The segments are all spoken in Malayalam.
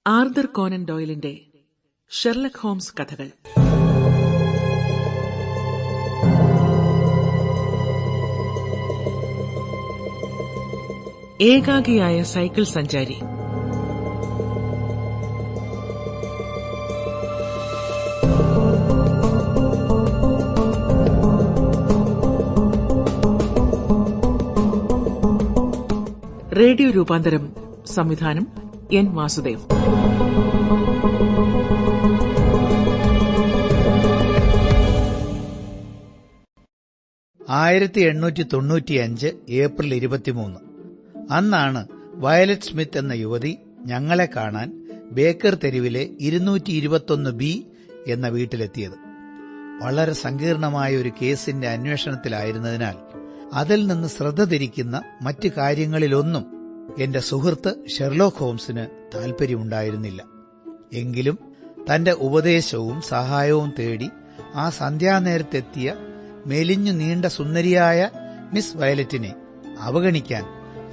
ആർതർ കോനൻ ഡോയിലിന്റെ ഷെർലക് ഹോംസ് കഥകൾ. ഏകാഗിയായ സൈക്കിൾ സഞ്ചാരി. റേഡിയോ രൂപാന്തരം. സംവിധാനം എൻ വാസുദേവ്. ഏപ്രിൽ 23 അന്നാണ് വയലറ്റ് സ്മിത്ത് എന്ന യുവതി ഞങ്ങളെ കാണാൻ ബേക്കർ തെരുവിലെ 221B എന്ന വീട്ടിലെത്തിയത്. വളരെ സങ്കീർണമായ ഒരു കേസിന്റെ അന്വേഷണത്തിലായിരുന്നതിനാൽ അതിൽ നിന്ന് ശ്രദ്ധ തിരിക്കുന്ന മറ്റു കാര്യങ്ങളിലൊന്നും എന്റെ സുഹൃത്ത് ഷെർലോക്ക് ഹോംസിന് താൽപര്യമുണ്ടായിരുന്നില്ല. എങ്കിലും തന്റെ ഉപദേശവും സഹായവും തേടി ആ സന്ധ്യാനേരത്തെത്തിയ മെലിഞ്ഞു നീണ്ട സുന്ദരിയായ മിസ് വയലറ്റിനെ അവഗണിക്കാൻ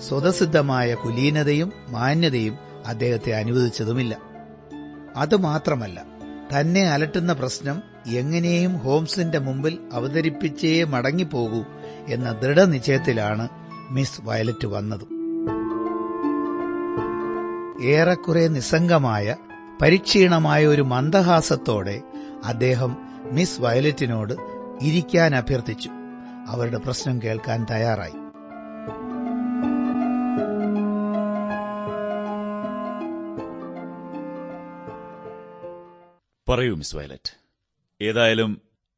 സ്വതസിദ്ധമായ കുലീനതയും മാന്യതയും അദ്ദേഹത്തെ അനുവദിച്ചതുമില്ല. അതുമാത്രമല്ല, തന്നെ അലട്ടുന്ന പ്രശ്നം എങ്ങനെയും ഹോംസിന്റെ മുമ്പിൽ അവതരിപ്പിച്ചേ മടങ്ങിപ്പോകൂ എന്ന ദൃഢനിശ്ചയത്തിലാണ് മിസ് വയലറ്റ് വന്നത്. ഏറെക്കുറെ നിസ്സംഗമായ പരിക്ഷീണമായ ഒരു മന്ദഹാസത്തോടെ അദ്ദേഹം മിസ് വയലറ്റിനോട് ഇരിക്കാൻ അഭ്യർത്ഥിച്ചു. അവരുടെ പ്രശ്നം കേൾക്കാൻ തയ്യാറായി. പറയൂ മിസ് വയലറ്റ്, ഏതായാലും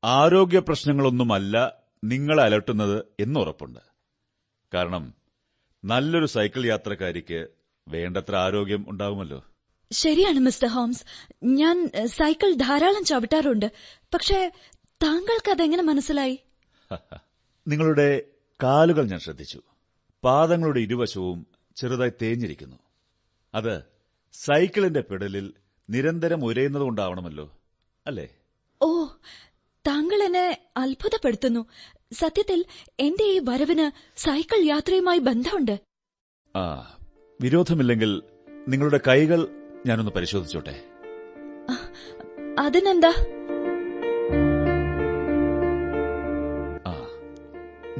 ആരോഗ്യ പ്രശ്നങ്ങളൊന്നുമല്ല നിങ്ങളെ അലട്ടുന്നത് എന്നുറപ്പുണ്ട്. കാരണം നല്ലൊരു സൈക്കിൾ യാത്രക്കാരിക്ക് വേണ്ടത്ര ആരോഗ്യം ഉണ്ടാവുമല്ലോ. ശരിയാണ് മിസ്റ്റർ ഹോംസ്, ഞാൻ സൈക്കിൾ ധാരാളം ചവിട്ടാറുണ്ട്. പക്ഷേ താങ്കൾക്ക് അതെങ്ങനെ മനസ്സിലായി? നിങ്ങളുടെ കാലുകൾ ഞാൻ ശ്രദ്ധിച്ചു. പാദങ്ങളുടെ ഇരുവശവും ചെറുതായി തേഞ്ഞിരിക്കുന്നു. അത് സൈക്കിളിന്റെ പെഡലിൽ നിരന്തരം ഉരയുന്നതുകൊണ്ടാവണമല്ലോ, അല്ലേ? ഓ, താങ്കൾ എന്നെ അത്ഭുതപ്പെടുത്തുന്നു. സത്യത്തിൽ എന്റെ ഈ വരവിന് സൈക്കിൾ യാത്രയുമായി ബന്ധമുണ്ട്. വിരോധമില്ലെങ്കിൽ നിങ്ങളുടെ കൈകൾ ഞാനൊന്ന് പരിശോധിച്ചോട്ടെ? അതിനെന്താ?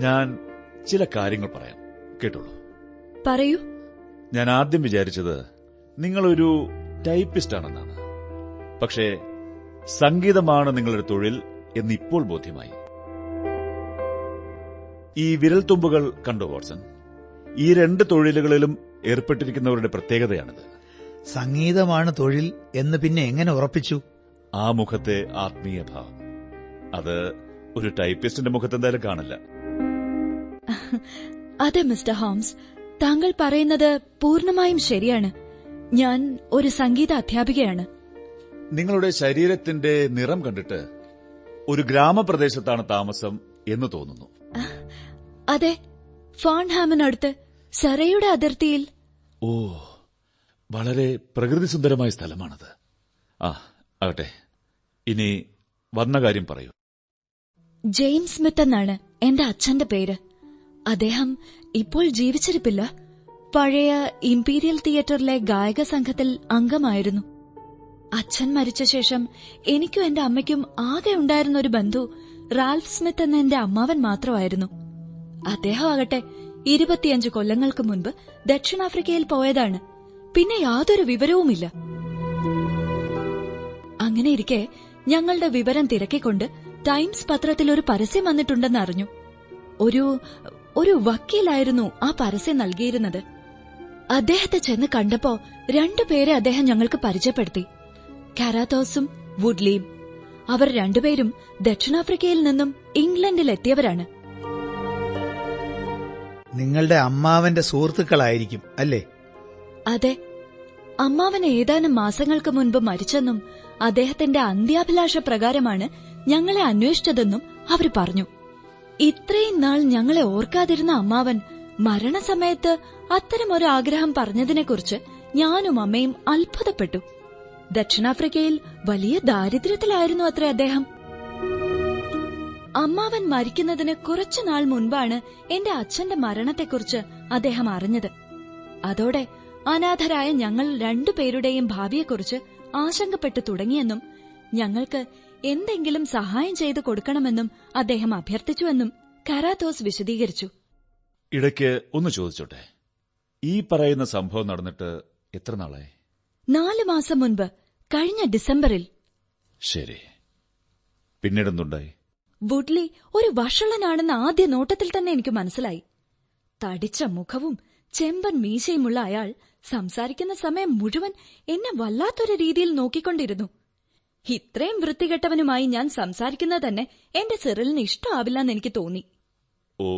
ഞാൻ ചില കാര്യങ്ങൾ പറയാം, കേട്ടോളൂ. പറയൂ. ഞാൻ ആദ്യം വിചാരിച്ചത് നിങ്ങളൊരു ടൈപ്പിസ്റ്റ് ആണെന്നാണ്. പക്ഷേ സംഗീതമാണ് നിങ്ങളുടെ തൊഴിൽ എന്നിപ്പോൾ ബോധ്യമായി. ഈ വിരൽത്തുമ്പുകൾ കണ്ടോ വാട്സൺ? ഈ 2 തൊഴിലുകളിലും ഏർപ്പെട്ടിരിക്കുന്നവരുടെ പ്രത്യേകതയാണിത്. സംഗീതമാണ് തൊഴിൽ എന്ന് പിന്നെ എങ്ങനെ ഉറപ്പിച്ചു? ആ മുഖത്തെ ആത്മീയഭാവം, അത് ഒരു ടൈപ്പിസ്റ്റിന്റെ മുഖത്ത് എന്തായാലും കാണില്ല. അതെ മിസ്റ്റർ ഹോംസ്, താങ്കൾ പറയുന്നത് പൂർണ്ണമായും ശരിയാണ്. ഞാൻ ഒരു സംഗീത അധ്യാപികയാണ്. നിങ്ങളുടെ ശരീരത്തിന്റെ നിറം കണ്ടിട്ട് ഒരു ഗ്രാമപ്രദേശത്താണ് താമസം എന്ന് തോന്നുന്നു. അതെ, ഫാൺഹാമിനടുത്ത് സറയുടെ അതിർത്തിയിൽ. ഓ, വളരെ പ്രകൃതിസുന്ദരമായ സ്ഥലമാണത്. ആകട്ടെ, ഇനി വന്ന കാര്യം പറയൂ. ജെയിംസ് സ്മിത്ത് എന്നാണ് എന്റെ അച്ഛന്റെ പേര്. അദ്ദേഹം ഇപ്പോൾ ജീവിച്ചിരിപ്പില്ല. പഴയ ഇംപീരിയൽ തിയേറ്ററിലെ ഗായക സംഘത്തിൽ അംഗമായിരുന്നു. അച്ഛൻ മരിച്ച ശേഷം എനിക്കും എന്റെ അമ്മയ്ക്കും ആകെ ഉണ്ടായിരുന്ന ഒരു ബന്ധു റാൽഫ് സ്മിത്ത് എന്ന എന്റെ അമ്മാവൻ മാത്രമായിരുന്നു. അദ്ദേഹം ആകട്ടെ 25 കൊല്ലങ്ങൾക്ക് മുൻപ് ദക്ഷിണാഫ്രിക്കയിൽ പോയതാണ്. പിന്നെ യാതൊരു വിവരവുമില്ല. അങ്ങനെയിരിക്കെ ഞങ്ങളുടെ വിവരം തിരക്കിക്കൊണ്ട് ടൈംസ് പത്രത്തിൽ ഒരു പരസ്യം വന്നിട്ടുണ്ടെന്ന് അറിഞ്ഞു. ഒരു വക്കീലായിരുന്നു ആ പരസ്യം നൽകിയിരുന്നത്. അദ്ദേഹത്തെ ചെന്ന് കണ്ടപ്പോ 2 പേരെ അദ്ദേഹം ഞങ്ങൾക്ക് പരിചയപ്പെടുത്തി, കാരാത്തോസും വുഡ്ലിയും. അവർ 2 പേരും ദക്ഷിണാഫ്രിക്കയിൽ നിന്നും ഇംഗ്ലണ്ടിലെത്തിയവരാണ്. നിങ്ങളുടെ അമ്മാവന്റെ സുഹൃത്തുക്കളായിരിക്കും, അല്ലേ? അതെ, അമ്മാവൻ ഏതാനും മാസങ്ങൾക്ക് മുൻപ് മരിച്ചെന്നും അദ്ദേഹത്തിന്റെ അന്ത്യാഭിലാഷ പ്രകാരമാണ് ഞങ്ങളെ അന്വേഷിച്ചതെന്നും അവർ പറഞ്ഞു. ഇത്രയും നാൾ ഞങ്ങളെ ഓർക്കാതിരുന്ന അമ്മാവൻ മരണസമയത്ത് അത്തരമൊരു ആഗ്രഹം പറഞ്ഞതിനെക്കുറിച്ച് ഞാനും അമ്മയും അത്ഭുതപ്പെട്ടു. ദക്ഷിണാഫ്രിക്കയിൽ വലിയ ദാരിദ്ര്യത്തിലായിരുന്നു അത്രേ അദ്ദേഹം. അമ്മാവൻ മരിക്കുന്നതിന് കുറച്ചുനാൾ മുൻപാണ് എന്റെ അച്ഛന്റെ മരണത്തെക്കുറിച്ച് അദ്ദേഹം അറിഞ്ഞത്. അതോടെ അനാഥരായ ഞങ്ങൾ രണ്ടുപേരുടെയും ഭാവിയെക്കുറിച്ച് ആശങ്കപ്പെട്ടു തുടങ്ങിയെന്നും ഞങ്ങൾക്ക് എന്തെങ്കിലും സഹായം ചെയ്തു കൊടുക്കണമെന്നും അദ്ദേഹം അഭ്യർത്ഥിച്ചുവെന്നും കാരാത്തോസ് വിശദീകരിച്ചു. ഇടയ്ക്ക് ഒന്ന് ചോദിച്ചോട്ടെ, ഈ പറയുന്ന സംഭവം നടന്നിട്ട് എത്ര നാളായി? 4 മാസം മുൻപ്, കഴിഞ്ഞ ഡിസംബറിൽ. ശരി, പിന്നീടെന്തുണ്ടായി? വുഡ്ലി ഒരു വഷളനാണെന്ന് ആദ്യ നോട്ടത്തിൽ തന്നെ എനിക്ക് മനസ്സിലായി. തടിച്ച മുഖവും ചെമ്പൻ മീശയുമുള്ള അയാൾ സംസാരിക്കുന്ന സമയം മുഴുവൻ എന്നെ വല്ലാത്തൊരു രീതിയിൽ നോക്കിക്കൊണ്ടിരുന്നു. ഇത്രയും വൃത്തികെട്ടവനുമായി ഞാൻ സംസാരിക്കുന്നത് തന്നെ എന്റെ സിറിലിന് ഇഷ്ടമാവില്ലെന്ന് എനിക്ക് തോന്നി. ഓ,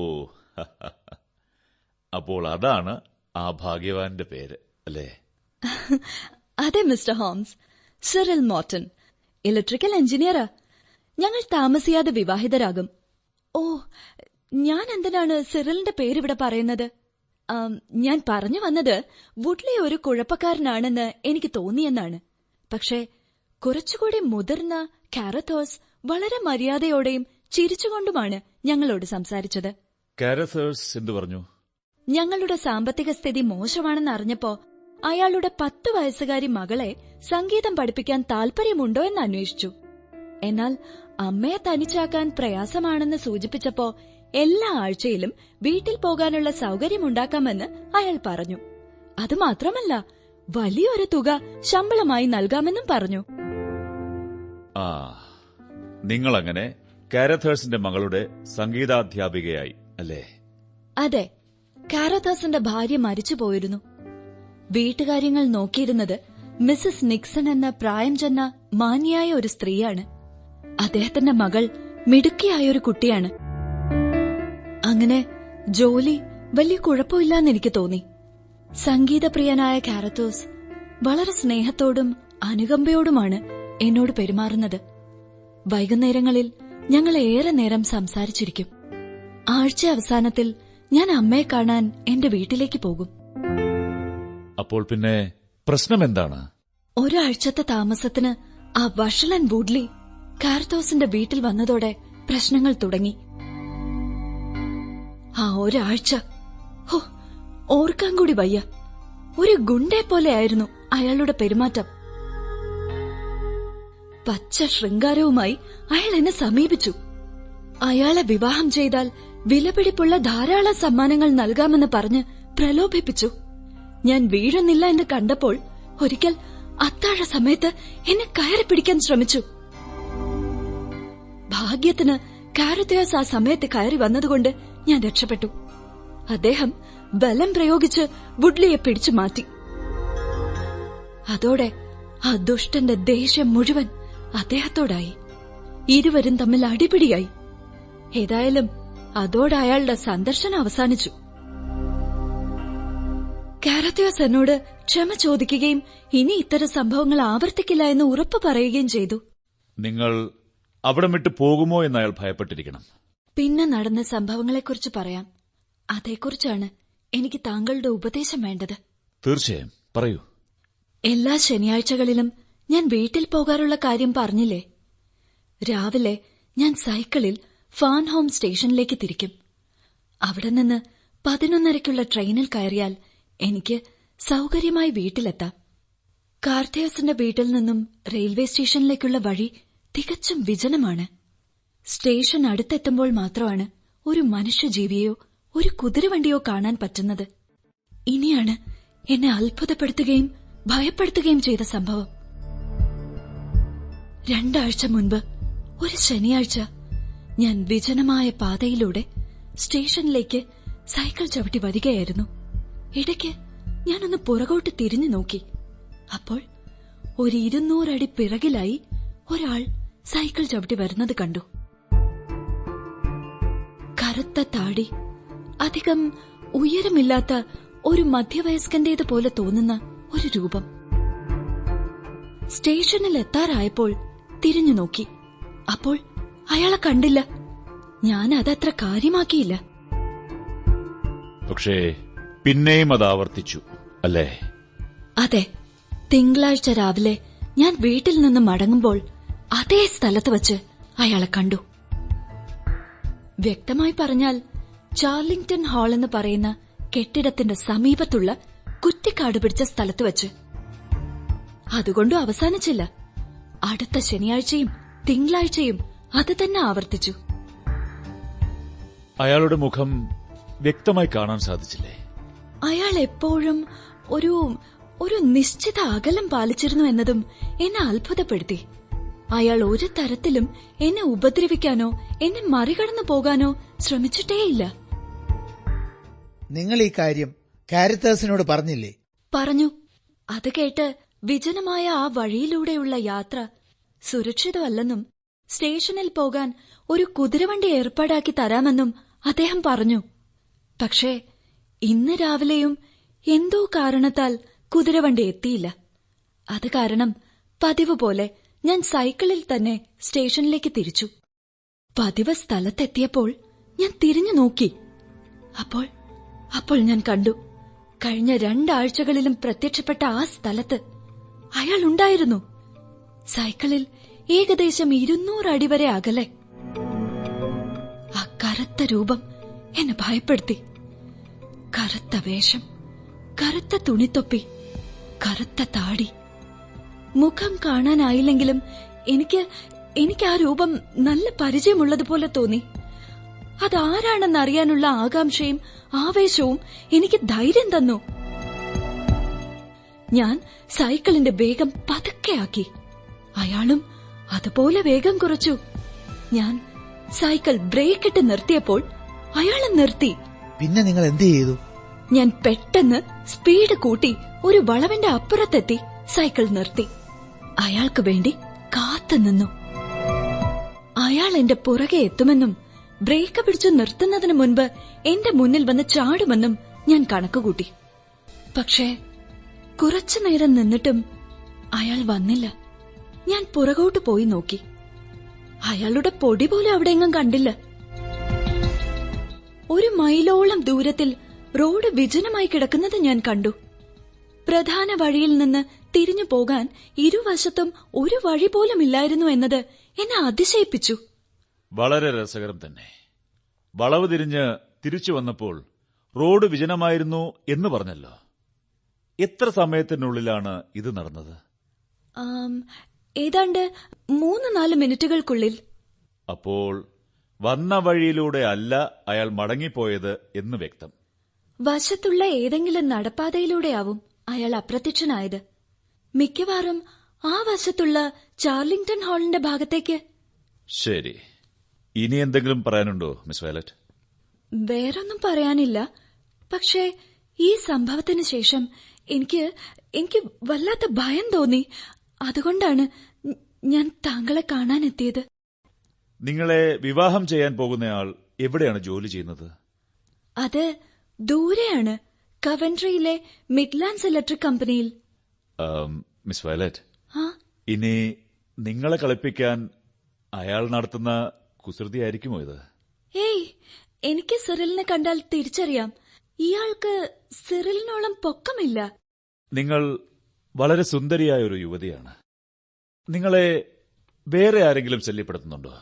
അപ്പോൾ അതാണ് ആ ഭാഗ്യവാന്റെ പേര് അല്ലേ? അതെ mister Holmes, Cyril Morton, electrical എഞ്ചിനീയറാ. ഞങ്ങൾ താമസിയാതെ വിവാഹിതരാകും. ഓ, ഞാൻ എന്തിനാണ് സിറിലിന്റെ പേരിവിടെ പറയുന്നത്? ഞാൻ പറഞ്ഞു വന്നത് വുഡ്ലി ഒരു കുഴപ്പക്കാരനാണെന്ന് എനിക്ക് തോന്നിയെന്നാണ്. പക്ഷേ കുറച്ചുകൂടി മുതിർന്ന കാരത്തോസ് വളരെ മര്യാദയോടെയും ചിരിച്ചുകൊണ്ടുമാണ് ഞങ്ങളോട് സംസാരിച്ചത്. കാരത്തോസ് എന്തു പറഞ്ഞു? ഞങ്ങളുടെ സാമ്പത്തിക സ്ഥിതി മോശമാണെന്ന് അറിഞ്ഞപ്പോ അയാളുടെ 10 വയസ്സുകാരി മകളെ സംഗീതം പഠിപ്പിക്കാൻ താൽപര്യമുണ്ടോ എന്ന് അന്വേഷിച്ചു. എന്നാൽ അമ്മയെ തനിച്ചാക്കാൻ പ്രയാസമാണെന്ന് സൂചിപ്പിച്ചപ്പോ എല്ലാ ആഴ്ചയിലും വീട്ടിൽ പോകാനുള്ള സൗകര്യമുണ്ടാക്കാമെന്ന് അയാൾ പറഞ്ഞു. അതുമാത്രമല്ല, വലിയൊരു തുക ശമ്പളമായി നൽകാമെന്നും പറഞ്ഞു. ആ, നിങ്ങളങ്ങനെ കാരത്തോസിന്റെ മകളുടെ സംഗീതാധ്യാപികയായി അല്ലേ? അതെ, കാരത്തോസിന്റെ ഭാര്യ മരിച്ചുപോയിരുന്നു. വീട്ടുകാര്യങ്ങൾ നോക്കിയിരുന്നത് മിസസ് നിക്സൺ എന്ന പ്രായം ചെന്ന മാന്യായ ഒരു സ്ത്രീയാണ്. അദ്ദേഹത്തിന്റെ മകൾ മിടുക്കിയായൊരു കുട്ടിയാണ്. അങ്ങനെ ജോലി വലിയ കുഴപ്പമില്ലെന്ന് എനിക്ക് തോന്നി. സംഗീതപ്രിയനായ കാരത്തോസ് വളരെ സ്നേഹത്തോടും അനുകമ്പയോടുമാണ് എന്നോട് പെരുമാറുന്നത്. വൈകുന്നേരങ്ങളിൽ ഞങ്ങൾ ഏറെ നേരം സംസാരിച്ചിരിക്കും. ആഴ്ച അവസാനത്തിൽ ഞാൻ അമ്മയെ കാണാൻ എന്റെ വീട്ടിലേക്ക് പോകും. അപ്പോൾ പിന്നെ പ്രശ്നമെന്താണ്? ഒരാഴ്ചത്തെ താമസത്തിന് ആ വഷളൻ വുഡ്ലി കാരത്തോസിന്റെ വീട്ടിൽ വന്നതോടെ പ്രശ്നങ്ങൾ തുടങ്ങി. ആ ഒരാഴ്ച ഓർക്കാൻ കൂടി വയ്യ. ഒരു ഗുണ്ടെ പോലെയായിരുന്നു അയാളുടെ പെരുമാറ്റം. പച്ച ശൃംഗാരവുമായി അയാൾ എന്നെ സമീപിച്ചു. അയാളെ വിവാഹം ചെയ്താൽ വിലപിടിപ്പുള്ള ധാരാളം സമ്മാനങ്ങൾ നൽകാമെന്ന് പറഞ്ഞ് പ്രലോഭിപ്പിച്ചു. ഞാൻ വീഴുന്നില്ല എന്ന് കണ്ടപ്പോൾ ഒരിക്കൽ അത്താഴ സമയത്ത് എന്നെ കയറി പിടിക്കാൻ ശ്രമിച്ചു. ഭാഗ്യത്തിന് കാരത്തോസ് ആ സമയത്ത് കയറി വന്നതുകൊണ്ട് ഞാൻ രക്ഷപ്പെട്ടു. അദ്ദേഹം ബലം പ്രയോഗിച്ച് വുഡ്ലിയെ പിടിച്ചു മാറ്റി. അതോടെ ആ ദുഷ്ടന്റെ ദേഷ്യം മുഴുവൻ അദ്ദേഹത്തോടായി. ഇരുവരും തമ്മിൽ അടിപിടിയായി. ഏതായാലും അതോടെ അയാളുടെ സന്ദർശനം അവസാനിച്ചു. കാരത്തോസ് എന്നോട് ക്ഷമ ചോദിക്കുകയും ഇനി ഇത്തരം സംഭവങ്ങൾ ആവർത്തിക്കില്ല എന്ന് ഉറപ്പു പറയുകയും ചെയ്തു. നിങ്ങൾ അവിടം വിട്ട് പോകുമോ എന്ന് അയാൾ ഭയപ്പെട്ടിരിക്കണം. പിന്നെ നടന്ന സംഭവങ്ങളെക്കുറിച്ച് പറയാം. അതേക്കുറിച്ചാണ് എനിക്ക് താങ്കളുടെ ഉപദേശം വേണ്ടത്. തീർച്ചയായും പറയൂ. എല്ലാ ശനിയാഴ്ചകളിലും ഞാൻ വീട്ടിൽ പോകാറുള്ള കാര്യം പറഞ്ഞില്ലേ? രാവിലെ ഞാൻ സൈക്കിളിൽ ഫാൻഹോം സ്റ്റേഷനിലേക്ക് തിരിക്കും. അവിടെ നിന്ന് 11:30-ക്കുള്ള ട്രെയിനിൽ കയറിയാൽ എനിക്ക് സൗകര്യമായി വീട്ടിലെത്താം. കാർത്തേഴ്സിന്റെ വീട്ടിൽ നിന്നും റെയിൽവേ സ്റ്റേഷനിലേക്കുള്ള വഴി തികച്ചും വിജനമാണ്. സ്റ്റേഷൻ അടുത്തെത്തുമ്പോൾ മാത്രമാണ് ഒരു മനുഷ്യജീവിയോ ഒരു കുതിരവണ്ടിയോ കാണാൻ പറ്റുന്നത്. ഇനിയാണ് എന്നെ അത്ഭുതപ്പെടുത്തുകയും ഭയപ്പെടുത്തുകയും ചെയ്ത സംഭവം. 2 ആഴ്ച മുൻപ് ഒരു ശനിയാഴ്ച ഞാൻ വിജനമായ പാതയിലൂടെ സ്റ്റേഷനിലേക്ക് സൈക്കിൾ ചവിട്ടി വരികയായിരുന്നു. ഇടയ്ക്ക് ഞാനൊന്ന് പുറകോട്ട് തിരിഞ്ഞു നോക്കി. അപ്പോൾ ഒരു 200 അടി പിറകിലായി ഒരാൾ സൈക്കിൾ ചവിട്ടി വരുന്നത് കണ്ടു. കറുത്ത താടി, അധികം ഉയരമില്ലാത്ത ഒരു മധ്യവയസ്കന്റേതുപോലെ തോന്നുന്ന ഒരു രൂപം. സ്റ്റേഷനിൽ എത്താറായപ്പോൾ തിരിഞ്ഞു നോക്കി. അപ്പോൾ അയാളെ കണ്ടില്ല. ഞാൻ അതത്ര കാര്യമാക്കിയില്ല. പക്ഷേ പിന്നെയും അത് ആവർത്തിച്ചു അല്ലേ? അതെ. തിങ്കളാഴ്ച രാവിലെ ഞാൻ വീട്ടിൽ നിന്ന് മടങ്ങുമ്പോൾ അതേ സ്ഥലത്ത് വച്ച് അയാളെ കണ്ടു. വ്യക്തമായി പറഞ്ഞാൽ ചാർലിംഗ്ടൺ ഹാൾ എന്ന് പറയുന്ന കെട്ടിടത്തിന്റെ സമീപത്തുള്ള കുറ്റിക്കാട് പിടിച്ച സ്ഥലത്ത് വെച്ച്. അതുകൊണ്ടും അവസാനിച്ചില്ല. അടുത്ത ശനിയാഴ്ചയും തിങ്കളാഴ്ചയും അത് തന്നെ ആവർത്തിച്ചു. അയാളുടെ മുഖം വ്യക്തമായി കാണാൻ സാധിച്ചില്ലേ? അയാൾ എപ്പോഴും ഒരു നിശ്ചിത അകലം പാലിച്ചിരുന്നു എന്നതും എന്നെ അത്ഭുതപ്പെടുത്തി. അയാൾ ഒരു തരത്തിലും എന്നെ ഉപദ്രവിക്കാനോ എന്നെ മറികടന്നു പോകാനോ ശ്രമിച്ചിട്ടേയില്ല. നിങ്ങൾ ഈ കാര്യം കാരിത്താസിനോട് പറഞ്ഞില്ലേ? പറഞ്ഞു. അത് കേട്ട് വിജനമായ ആ വഴിയിലൂടെയുള്ള യാത്ര സുരക്ഷിതമല്ലെന്നും സ്റ്റേഷനിൽ പോകാൻ ഒരു കുതിരവണ്ടി ഏർപ്പാടാക്കി തരാമെന്നും അദ്ദേഹം പറഞ്ഞു. പക്ഷേ ഇന്ന് രാവിലെയും എന്തോ കാരണത്താൽ കുതിരവണ്ടി എത്തിയില്ല. അത് കാരണം പതിവ് പോലെ ഞാൻ സൈക്കിളിൽ തന്നെ സ്റ്റേഷനിലേക്ക് തിരിച്ചു. പതിവ് സ്ഥലത്തെത്തിയപ്പോൾ ഞാൻ തിരിഞ്ഞു നോക്കി. അപ്പോൾ ഞാൻ കണ്ടു, കഴിഞ്ഞ 2 ആഴ്ചകളിലും പ്രത്യക്ഷപ്പെട്ട ആ സ്ഥലത്ത് അയാൾ ഉണ്ടായിരുന്നു. സൈക്കിളിൽ ഏകദേശം 200 അടി വരെ അകലെ. ആ കറുത്ത രൂപം എന്നെ ഭയപ്പെടുത്തി. കറുത്ത വേഷം, കറുത്ത തുണിത്തൊപ്പി, കറുത്ത താടി. മുഖം കാണാനായില്ലെങ്കിലും എനിക്ക് ആ രൂപം നല്ല പരിചയമുള്ളതുപോലെ തോന്നി. അതാരാണെന്നറിയാനുള്ള ആകാംക്ഷയും ആവേശവും എനിക്ക് ധൈര്യം തന്നു. ഞാൻ സൈക്കിളിന്റെ വേഗം പതുക്കെയാക്കി. അയാളും അതുപോലെ വേഗം കുറച്ചു. ഞാൻ സൈക്കിൾ ബ്രേക്കിട്ട് നിർത്തിയപ്പോൾ അയാളും നിർത്തി. പിന്നെ നിങ്ങൾ എന്ത് ചെയ്തു? ഞാൻ പെട്ടെന്ന് സ്പീഡ് കൂട്ടി ഒരു വളവിന്റെ അപ്പുറത്തെത്തി സൈക്കിൾ നിർത്തി. അയാൾക്ക് വേണ്ടി കാത്തുനിന്നു. അയാൾ എന്റെ പുറകെ എത്തുമെന്നും ബ്രേക്ക് പിടിച്ചു നിർത്തുന്നതിന് മുൻപ് എന്റെ മുന്നിൽ വന്ന് ചാടുമെന്നും ഞാൻ കണക്കുകൂട്ടി. പക്ഷേ കുറച്ചുനേരം നിന്നിട്ടും അയാൾ വന്നില്ല. ഞാൻ പുറകോട്ട് പോയി നോക്കി. അയാളുടെ പൊടി പോലും അവിടെയെങ്ങും കണ്ടില്ല. 1 മൈലോളം ദൂരത്തിൽ റോഡ് വിജനമായി കിടക്കുന്നത് ഞാൻ കണ്ടു. പ്രധാന വഴിയിൽ നിന്ന് തിരിഞ്ഞു പോകാൻ ഇരുവശത്തും ഒരു വഴി പോലും ഇല്ലായിരുന്നു എന്നത് എന്നെ അതിശയിപ്പിച്ചു. വളരെ രസകരം തന്നെ. വളവ് തിരിഞ്ഞ് തിരിച്ചു വന്നപ്പോൾ റോഡ് വിജനമായിരുന്നു എന്ന് പറഞ്ഞല്ലോ. എത്ര സമയത്തിനുള്ളിലാണ് ഇത് നടന്നത്? ഏതാണ്ട് 3-4 മിനിറ്റുകൾക്കുള്ളിൽ. അപ്പോൾ വന്ന വഴിയിലൂടെ അല്ല അയാൾ മടങ്ങിപ്പോയത് എന്ന് വ്യക്തം. വശത്തുള്ള ഏതെങ്കിലും നടപ്പാതയിലൂടെയാവും അയാൾ അപ്രത്യക്ഷനായത്. മിക്കവാറും ആ വശത്തുള്ള ചാർലിംഗ്ടൺ ഹാളിന്റെ ഭാഗത്തേക്ക്. ശരി, ഇനി എന്തെങ്കിലും പറയാനുണ്ടോ മിസ് വയലറ്റ്? വേറൊന്നും പറയാനില്ല. പക്ഷേ ഈ സംഭവത്തിന് ശേഷം എനിക്ക് വല്ലാത്ത ഭയം തോന്നി. അതുകൊണ്ടാണ് ഞാൻ താങ്കളെ കാണാനെത്തിയത്. നിങ്ങളെ വിവാഹം ചെയ്യാൻ പോകുന്നയാൾ എവിടെയാണ് ജോലി ചെയ്യുന്നത്? അത് ദൂരെയാണ്, കവൻട്രിയിലെ മിഡ്ലാൻഡ്സ് ഇലക്ട്രിക് കമ്പനിയിൽ. മിസ് വയലറ്റ്, ഇനി നിങ്ങളെ കളിപ്പിക്കാൻ അയാൾ നടത്തുന്ന കുസൃതിയായിരിക്കുമോ ഇത്? ഏയ്, എനിക്ക് സിറിലിനെ കണ്ടാൽ തിരിച്ചറിയാം. ഇയാൾക്ക് സിറിലിനോളം പൊക്കമില്ല. നിങ്ങൾ വളരെ സുന്ദരിയായ ഒരു യുവതിയാണ്. നിങ്ങളെ വേറെ ആരെങ്കിലും ശല്യപ്പെടുത്തുന്നുണ്ടോ?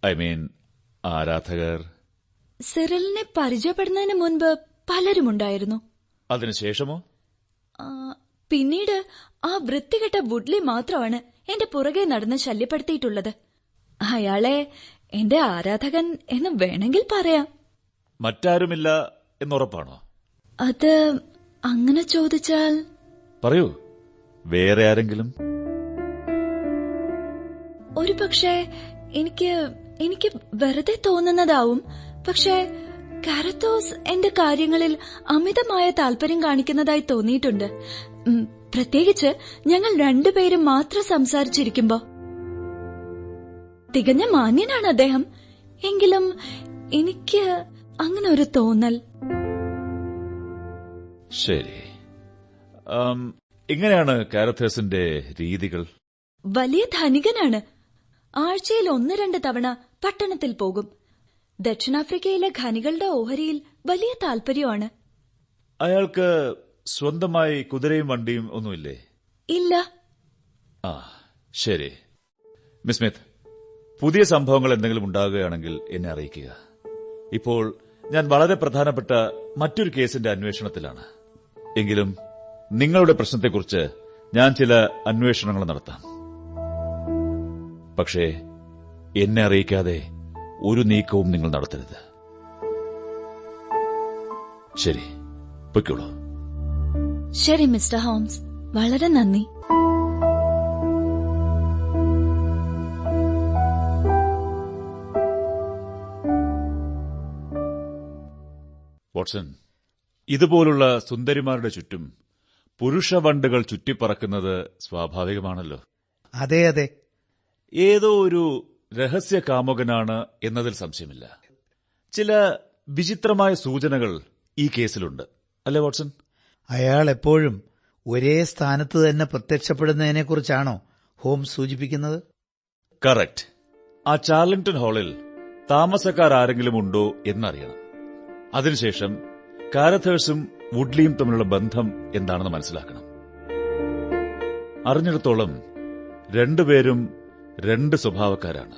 ഐ മീൻ, ആരാധകർ? സിറിലിനെ പരിചയപ്പെടുന്നതിന് മുൻപ് പലരുമുണ്ടായിരുന്നു. അതിനുശേഷമോ? പിന്നീട് ആ വൃത്തികെട്ട വുഡ്ലി മാത്രമാണ് എന്റെ പുറകെ നടന്ന് ശല്യപ്പെടുത്തിയിട്ടുള്ളത്. അയാളെ എന്റെ ആരാധകൻ എന്ന് വേണമെങ്കിൽ പറയാം. മറ്റാരുമില്ല എന്നുറപ്പാണോ? അത് അങ്ങനെ ചോദിച്ചാൽ പറയൂ, വേറെ ആരെങ്കിലും? ഒരുപക്ഷെ എനിക്ക് വെറുതെ തോന്നുന്നതാവും. പക്ഷേ കാരത്തോസ് എന്റെ കാര്യങ്ങളിൽ അമിതമായ താല്പര്യം കാണിക്കുന്നതായി തോന്നിയിട്ടുണ്ട്. പ്രത്യേകിച്ച് ഞങ്ങൾ 2 പേരും മാത്രം സംസാരിച്ചിരിക്കുമ്പോ. തികഞ്ഞ മാന്യനാണ് അദ്ദേഹം. എങ്കിലും എനിക്ക് അങ്ങനെ ഒരു തോന്നൽ. ശരി, എങ്ങനെയാണ് കാരത്തോസിന്റെ രീതികൾ? വലിയ ധനികനാണ്. ആഴ്ചയിൽ 1-2 തവണ പട്ടണത്തിൽ പോകും. ദക്ഷിണാഫ്രിക്കയിലെ ഖനികളുടെ ഓഹരിയിൽ വലിയ താൽപര്യമാണ്. അയാൾക്ക് സ്വന്തമായി കുതിരയും വണ്ടിയും ഒന്നുമില്ലേ? ഇല്ല. ശരി മിസ് സ്മിത്ത്, പുതിയ സംഭവങ്ങൾ എന്തെങ്കിലും ഉണ്ടാകുകയാണെങ്കിൽ എന്നെ അറിയിക്കുക. ഇപ്പോൾ ഞാൻ വളരെ പ്രധാനപ്പെട്ട മറ്റൊരു കേസിന്റെ അന്വേഷണത്തിലാണ്. എങ്കിലും നിങ്ങളുടെ പ്രശ്നത്തെക്കുറിച്ച് ഞാൻ ചില അന്വേഷണങ്ങൾ നടത്താം. പക്ഷേ എന്നെ അറിയിക്കാതെ ഒരു നീക്കവും നിങ്ങൾ നടത്തരുത്. ശരി, പൊയ്ക്കോളൂ. ശരി മിസ്റ്റർ ഹോംസ്, വളരെ നന്ദി. വാട്സൺ, ഇതുപോലുള്ള സുന്ദരിമാരുടെ ചുറ്റും പുരുഷവണ്ടുകൾ ചുറ്റിപ്പറക്കുന്നത് സ്വാഭാവികമാണല്ലോ. അതെ അതെ, ഏതോ ഒരു രഹസ്യ കാമുകനാണ് എന്നതിൽ സംശയമില്ല. ചില വിചിത്രമായ സൂചനകൾ ഈ കേസിലുണ്ട്, അല്ലേ വാട്സൺ? അയാൾ എപ്പോഴും ഒരേ സ്ഥാനത്ത് തന്നെ പ്രത്യക്ഷപ്പെടുന്നതിനെക്കുറിച്ചാണോ ഹോംസ് സൂചിപ്പിക്കുന്നത്? കറക്റ്റ്. ആ ചാർലിംഗ്ടൺ ഹാളിൽ താമസക്കാരെങ്കിലും ഉണ്ടോ എന്നറിയണം. അതിനുശേഷം കാരഥേഴ്സും വുഡ്ലിയും തമ്മിലുള്ള ബന്ധം എന്താണെന്ന് മനസ്സിലാക്കണം. അറിഞ്ഞിടത്തോളം രണ്ടുപേരും രണ്ട് സ്വഭാവക്കാരാണ്.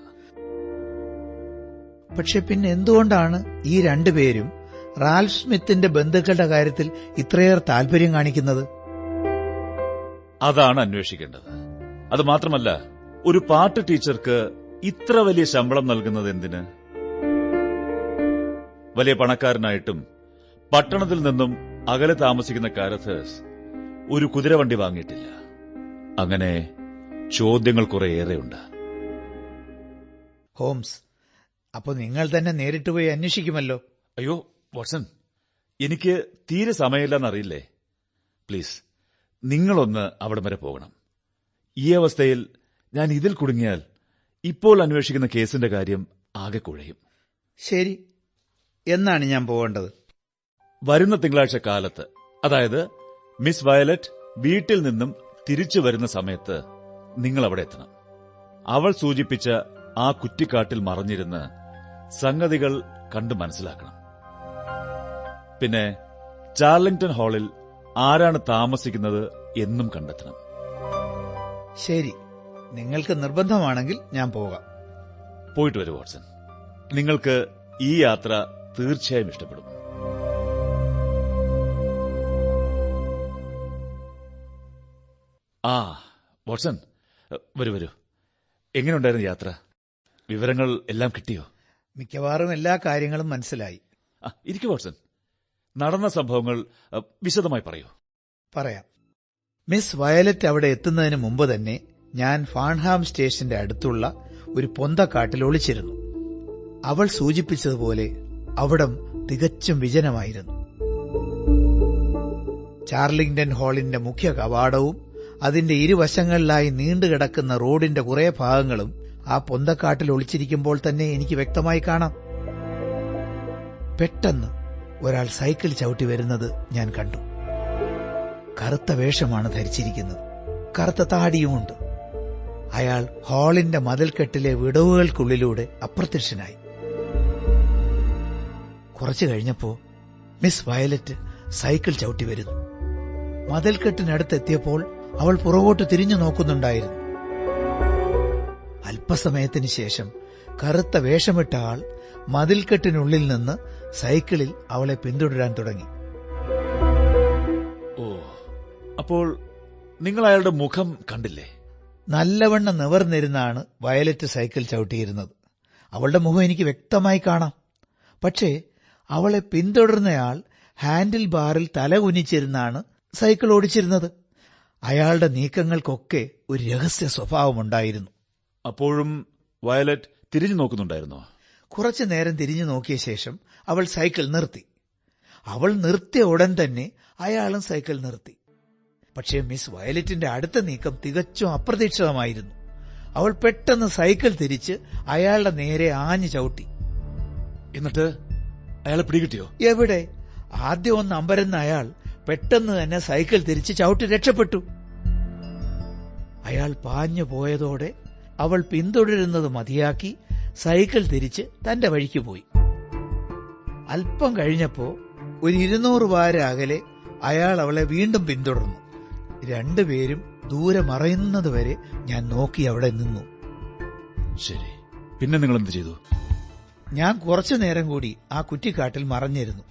പക്ഷെ പിന്നെ എന്തുകൊണ്ടാണ് ഈ രണ്ടുപേരും റാൽഫ് സ്മിത്തിന്റെ ബന്ധുക്കളുടെ കാര്യത്തിൽ ഇത്രയേറെ താൽപര്യം കാണിക്കുന്നത്? അതാണ് അന്വേഷിക്കേണ്ടത്. അത് മാത്രമല്ല, ഒരു പാട്ട് ടീച്ചർക്ക് ഇത്ര വലിയ ശമ്പളം നൽകുന്നത് എന്തിന്? വലിയ പണക്കാരനായിട്ടും പട്ടണത്തിൽ നിന്നും അകലെ താമസിക്കുന്ന കാരഥേഴ്സ് ഒരു കുതിരവണ്ടി വാങ്ങിയിട്ടില്ല. അങ്ങനെ ചോദ്യങ്ങൾ കുറേയേറെയുണ്ട്. ഹോംസ്, അപ്പൊ നിങ്ങൾ തന്നെ നേരിട്ട് പോയി അന്വേഷിക്കുമല്ലോ. അയ്യോ വാട്സൺ, എനിക്ക് തീരെ സമയമില്ലെന്നറിയില്ലേ. പ്ലീസ്, നിങ്ങളൊന്ന് അവിടം വരെ പോകണം. ഈ അവസ്ഥയിൽ ഞാൻ ഇതിൽ കുടുങ്ങിയാൽ ഇപ്പോൾ അന്വേഷിക്കുന്ന കേസിന്റെ കാര്യം ആകെ കുഴയും. ശരി, എന്നാണ് ഞാൻ പോകേണ്ടത്? വരുന്ന തിങ്കളാഴ്ച കാലത്ത്, അതായത് മിസ് വയലറ്റ് വീട്ടിൽ നിന്നും തിരിച്ചു വരുന്ന സമയത്ത് നിങ്ങൾ അവിടെ എത്തണം. അവൾ സൂചിപ്പിച്ച ആ കുറ്റിക്കാട്ടിൽ മറഞ്ഞിരുന്ന് സംഗതികൾ കണ്ടു മനസ്സിലാക്കണം. പിന്നെ ചാർലിംഗ്ടൺ ഹാളിൽ ആരാണ് താമസിക്കുന്നത് എന്നും കണ്ടെത്തണം. ശരി, നിങ്ങൾക്ക് നിർബന്ധമാണെങ്കിൽ ഞാൻ പോകാം. പോയിട്ട് വരൂ വാട്സൺ. നിങ്ങൾക്ക് ഈ യാത്ര തീർച്ചയായും ഇഷ്ടപ്പെടും. ആ വാട്സൺ, വരൂ വരൂ. എങ്ങനെയുണ്ടായിരുന്നു യാത്ര? വിവരങ്ങൾ എല്ലാം കിട്ടിയോ? മിക്കവാറും എല്ലാ കാര്യങ്ങളും മനസ്സിലായി. ഇരിക്കൂ വാട്സൺ. നടന്ന സംഭവങ്ങൾ വിശദമായി പറയൂ. പറയാം. മിസ് വയലറ്റ് അവിടെ എത്തുന്നതിന് മുമ്പ് തന്നെ ഞാൻ ഫാൺഹാം സ്റ്റേഷന്റെ അടുത്തുള്ള ഒരു പൊന്തക്കാട്ടിൽ ഒളിച്ചിരുന്നു. അവൾ സൂചിപ്പിച്ചതുപോലെ അവിടം തികച്ചും വിജനമായിരുന്നു. ചാർലിംഗ്ടൺ ഹാളിന്റെ മുഖ്യ കവാടവും അതിന്റെ ഇരുവശങ്ങളിലായി നീണ്ടുകിടക്കുന്ന റോഡിന്റെ കുറെ ഭാഗങ്ങളും ആ പൊന്തക്കാട്ടിൽ ഒളിച്ചിരിക്കുമ്പോൾ തന്നെ എനിക്ക് വ്യക്തമായി കാണാം. പെട്ടെന്ന് ഒരാൾ സൈക്കിൾ ചവിട്ടി വരുന്നത് ഞാൻ കണ്ടു. കറുത്ത വേഷമാണ് ധരിച്ചിരിക്കുന്നത്, കറുത്ത താടിയുമുണ്ട്. അയാൾ ഹാളിന്റെ മതിൽക്കെട്ടിലെ വിടവുകൾക്കുള്ളിലൂടെ അപ്രത്യക്ഷനായി. കുറച്ചു കഴിഞ്ഞപ്പോ മിസ് വയലറ്റ് സൈക്കിൾ ചവിട്ടി വരുന്നു. മതിൽക്കെട്ടിനടുത്തെത്തിയപ്പോൾ അവൾ പുറകോട്ട് തിരിഞ്ഞു നോക്കുന്നുണ്ടായിരുന്നു. അല്പസമയത്തിന് ശേഷം കറുത്ത വേഷമിട്ട ആൾ മതിൽക്കെട്ടിനുള്ളിൽ നിന്ന് സൈക്കിളിൽ അവളെ പിന്തുടരാൻ തുടങ്ങി. ഓ, അപ്പോൾ നിങ്ങൾ അയാളുടെ മുഖം കണ്ടില്ലേ? നല്ലവണ്ണം നിവർന്നിരുന്നാണ് വയലറ്റ് സൈക്കിൾ ചവിട്ടിയിരുന്നത്. അവളുടെ മുഖം എനിക്ക് വ്യക്തമായി കാണാം. പക്ഷേ അവളെ പിന്തുടർന്നയാൾ ഹാൻഡിൽ ബാറിൽ തല കുനിച്ചിരുന്നാണ് സൈക്കിൾ ഓടിച്ചിരുന്നത്. അയാളുടെ നീക്കങ്ങൾക്കൊക്കെ ഒരു രഹസ്യ സ്വഭാവമുണ്ടായിരുന്നു. അപ്പോഴും വയലറ്റ് തിരിഞ്ഞു നോക്കുന്നുണ്ടായിരുന്നോ? കുറച്ചു നേരം തിരിഞ്ഞു നോക്കിയ ശേഷം അവൾ സൈക്കിൾ നിർത്തി. അവൾ നിർത്തിയ ഉടൻ തന്നെ അയാളും സൈക്കിൾ നിർത്തി. പക്ഷേ മിസ് വയലറ്റിന്റെ അടുത്ത നീക്കം തികച്ചും അപ്രതീക്ഷിതമായിരുന്നു. അവൾ പെട്ടെന്ന് സൈക്കിൾ തിരിച്ച് അയാളുടെ നേരെ ആഞ്ഞു ചവിട്ടി. എന്നിട്ട് അയാളെ പിടികിട്ടിയോ? എവിടെ? ആദ്യം ഒന്ന് അമ്പരന്ന അയാൾ പെട്ടെന്ന് തന്നെ സൈക്കിൾ തിരിച്ച് ചവിട്ടി രക്ഷപ്പെട്ടു. അയാൾ പാഞ്ഞു പോയതോടെ അവൾ പിന്തുടരുന്നത് മതിയാക്കി സൈക്കിൾ തിരിച്ച് തന്റെ വഴിക്ക് പോയി. അല്പം കഴിഞ്ഞപ്പോ ഒരു 200 വാര അകലെ അയാൾ അവളെ വീണ്ടും പിന്തുടർന്നു. രണ്ടുപേരും ദൂരെ മറയുന്നതുവരെ ഞാൻ നോക്കി അവിടെ നിന്നു. ശരി, പിന്നെ നിങ്ങൾ എന്ത് ചെയ്തു? ഞാൻ കുറച്ചു നേരം കൂടി ആ കുറ്റിക്കാട്ടിൽ മറഞ്ഞിരുന്നു.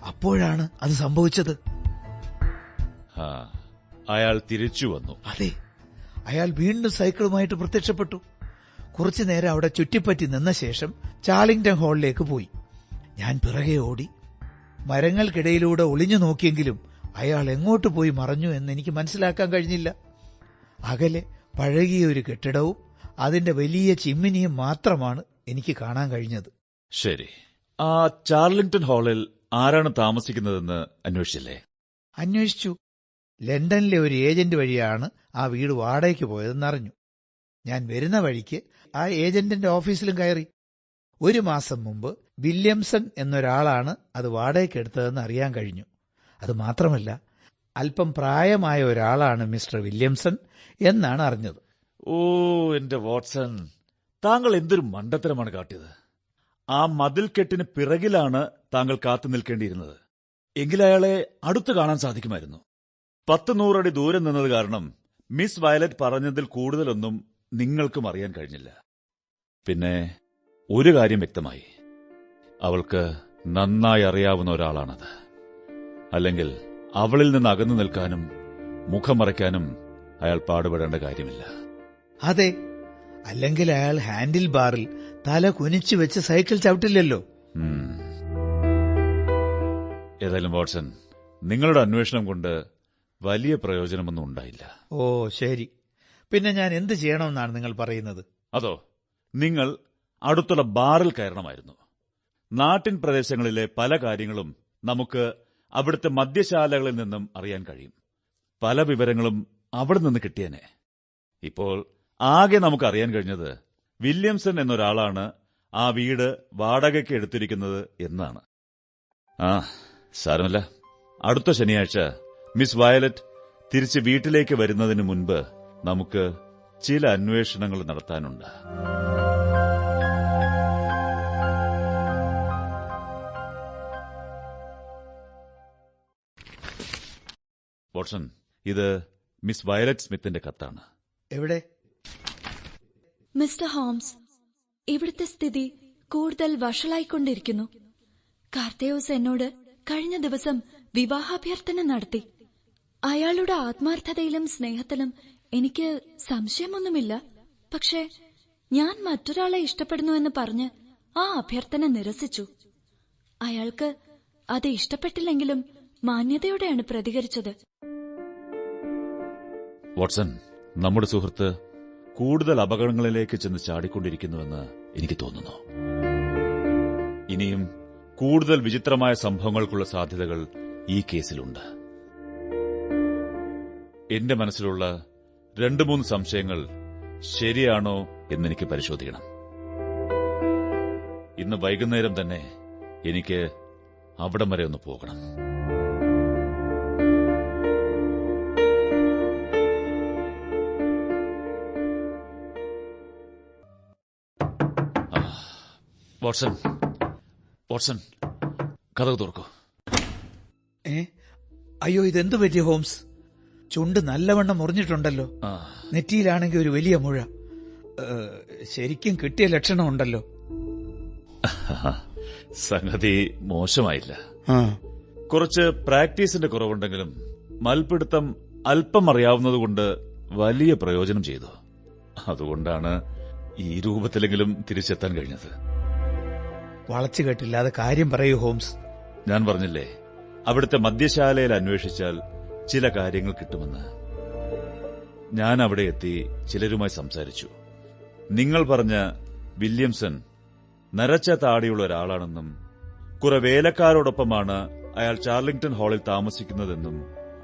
അപ്പോഴാണ് അത് സംഭവിച്ചത്. ആ, അയാൾ തിരിച്ചു വന്നു. അതെ, അയാൾ വീണ്ടും സൈക്കിളുമായിട്ട് പ്രത്യക്ഷപ്പെട്ടു. കുറച്ചു നേരം അവിടെ ചുറ്റിപ്പറ്റി നിന്ന ശേഷം ചാർലിംഗ്ടൺ ഹാളിലേക്ക് പോയി. ഞാൻ പിറകെ ഓടി. മരങ്ങൾക്കിടയിലൂടെ ഒളിഞ്ഞു നോക്കിയെങ്കിലും അയാൾ എങ്ങോട്ട് പോയി മറഞ്ഞു എന്ന് എനിക്ക് മനസ്സിലാക്കാൻ കഴിഞ്ഞില്ല. അകലെ പഴകിയ ഒരു കെട്ടിടവും അതിന്റെ വലിയ ചിമ്മിനിയും മാത്രമാണ് എനിക്ക് കാണാൻ കഴിഞ്ഞത്. ശരി, ആ ചാർലിംഗ്ടൺ ഹാളിൽ ആരാണ് താമസിക്കുന്നതെന്ന് അന്വേഷിച്ചില്ലേ? അന്വേഷിച്ചു. ലണ്ടനിലെ ഒരു ഏജന്റ് വഴിയാണ് ആ വീട് വാടകയ്ക്ക് പോയതെന്നറിഞ്ഞു. ഞാൻ വരുന്ന വഴിക്ക് ആ ഏജന്റിന്റെ ഓഫീസിലും കയറി. 1 മാസം മുമ്പ് വില്യംസൺ എന്നൊരാളാണ് അത് വാടകയ്ക്കെടുത്തതെന്ന് അറിയാൻ കഴിഞ്ഞു. അതുമാത്രമല്ല, അല്പം പ്രായമായ ഒരാളാണ് മിസ്റ്റർ വില്യംസൺ എന്നാണ് അറിഞ്ഞത്. ഓ, എന്റെ വാട്സൺ, താങ്കൾ എന്തൊരു മണ്ടത്തരമാണ് കാട്ടിയത്. ആ മതിൽക്കെട്ടിന് പിറകിലാണ് താങ്കൾ കാത്തു നിൽക്കേണ്ടിയിരുന്നത്. എങ്കിലയാളെ അടുത്ത് കാണാൻ സാധിക്കുമായിരുന്നു. 10-100 അടി ദൂരം നിന്നത് കാരണം മിസ് വയലറ്റ് പറഞ്ഞതിൽ കൂടുതലൊന്നും നിങ്ങൾക്കും അറിയാൻ കഴിഞ്ഞില്ല. പിന്നെ ഒരു കാര്യം വ്യക്തമായി, അവൾക്ക് നന്നായി അറിയാവുന്ന ഒരാളാണത്. അല്ലെങ്കിൽ അവളിൽ നിന്ന് അകന്നു നിൽക്കാനും മുഖം മറയ്ക്കാനും അയാൾ പാടുപെടേണ്ട കാര്യമില്ല. അതെ, അല്ലെങ്കിൽ അയാൾ ഹാൻഡിൽ ബാറിൽ തല കുനിച്ചു വെച്ച് സൈക്കിൾ ചവിട്ടില്ലല്ലോ. ഏതായാലും വാട്സൺ, നിങ്ങളുടെ അന്വേഷണം കൊണ്ട് വലിയ പ്രയോജനമൊന്നും ഉണ്ടായില്ല. ഓ ശരി, പിന്നെ ഞാൻ എന്ത് ചെയ്യണമെന്നാണ് നിങ്ങൾ പറയുന്നത്? അതോ, നിങ്ങൾ അടുത്തുള്ള ബാറിൽ കയറണമായിരുന്നു. നാട്ടിൻ പ്രദേശങ്ങളിലെ പല കാര്യങ്ങളും നമുക്ക് അവിടുത്തെ മദ്യശാലകളിൽ നിന്നും അറിയാൻ കഴിയും. പല വിവരങ്ങളും അവിടെ നിന്ന് കിട്ടിയേനെ. ഇപ്പോൾ ആകെ നമുക്ക് അറിയാൻ കഴിഞ്ഞത് വില്യംസൺ എന്നൊരാളാണ് ആ വീട് വാടകയ്ക്ക് എടുത്തിരിക്കുന്നത് എന്നാണ്. സാരമില്ല, അടുത്ത ശനിയാഴ്ച മിസ് വയലറ്റ് തിരിച്ച് വീട്ടിലേക്ക് വരുന്നതിന് മുൻപ് നമുക്ക് ചില അന്വേഷണങ്ങൾ നടത്താനുണ്ട്. വാട്സൺ, ഇത് മിസ് വയലറ്റ് സ്മിത്തിന്റെ കത്താണ്. എവിടെ? മിസ്റ്റർ ഹോംസ്, ഇവിടുത്തെ സ്ഥിതി കൂടുതൽ വഷളായിക്കൊണ്ടിരിക്കുന്നു. കാർത്തേയോസ് എന്നോട് കഴിഞ്ഞ ദിവസം വിവാഹാഭ്യർത്ഥന നടത്തി. അയാളുടെ ആത്മാർത്ഥതയിലും സ്നേഹത്തിലും എനിക്ക് സംശയമൊന്നുമില്ല. പക്ഷേ ഞാൻ മറ്റൊരാളെ ഇഷ്ടപ്പെടുന്നുവെന്ന് പറഞ്ഞ് ആ അഭ്യർത്ഥന നിരസിച്ചു. അയാൾക്ക് അത് ഇഷ്ടപ്പെട്ടില്ലെങ്കിലും മാന്യതയോടെയാണ് പ്രതികരിച്ചത്. വാട്സൺ, നമ്മുടെ സുഹൃത്ത് കൂടുതൽ അപകടങ്ങളിലേക്ക് ചെന്ന് ചാടിക്കൊണ്ടിരിക്കുന്നുവെന്ന് എനിക്ക് തോന്നുന്നു. ഇനിയും കൂടുതൽ വിചിത്രമായ സംഭവങ്ങൾക്കുള്ള സാധ്യതകൾ ഈ കേസിലുണ്ട്. എന്റെ മനസ്സിലുള്ള 2-3 സംശയങ്ങൾ ശരിയാണോ എന്നെനിക്ക് പരിശോധിക്കണം. ഇന്ന് വൈകുന്നേരം തന്നെ എനിക്ക് അവിടം വരെ ഒന്ന് പോകണം. വാട്സൺ, വാട്സൺ, കഥകു തുറക്കൂ. അയ്യോ, ഇതെന്തു പറ്റിയ ഹോംസ്? ചുണ്ട് നല്ലവണ്ണം മുറിഞ്ഞിട്ടുണ്ടല്ലോ. നെറ്റിയിലാണെങ്കിൽ ഒരു വലിയ മുഴ. ശരിക്കും കിട്ടിയ ലക്ഷണമുണ്ടല്ലോ. സംഗതി മോശമായില്ല. കുറച്ച് പ്രാക്ടീസിന്റെ കുറവുണ്ടെങ്കിലും മൽപിടുത്തം അല്പം അറിയാവുന്നതുകൊണ്ട് വലിയ പ്രയോജനം ചെയ്തു. അതുകൊണ്ടാണ് ഈ രൂപത്തിലെങ്കിലും തിരിച്ചെത്താൻ കഴിഞ്ഞത്. വളച്ചു കേട്ടില്ലാതെ കാര്യം പറയൂ ഹോംസ്. ഞാൻ പറഞ്ഞില്ലേ, അവിടുത്തെ മദ്യശാലയിൽ അന്വേഷിച്ചാൽ ചില കാര്യങ്ങൾ കിട്ടുമെന്ന്. ഞാൻ അവിടെ എത്തി ചിലരുമായി സംസാരിച്ചു. നിങ്ങൾ പറഞ്ഞ വില്യംസൺ നരച്ച താടിയുള്ള ഒരാളാണെന്നും കുറെ വേലക്കാരോടൊപ്പമാണ് അയാൾ ചാർലിംഗ്ടൺ ഹാളിൽ താമസിക്കുന്നതെന്നും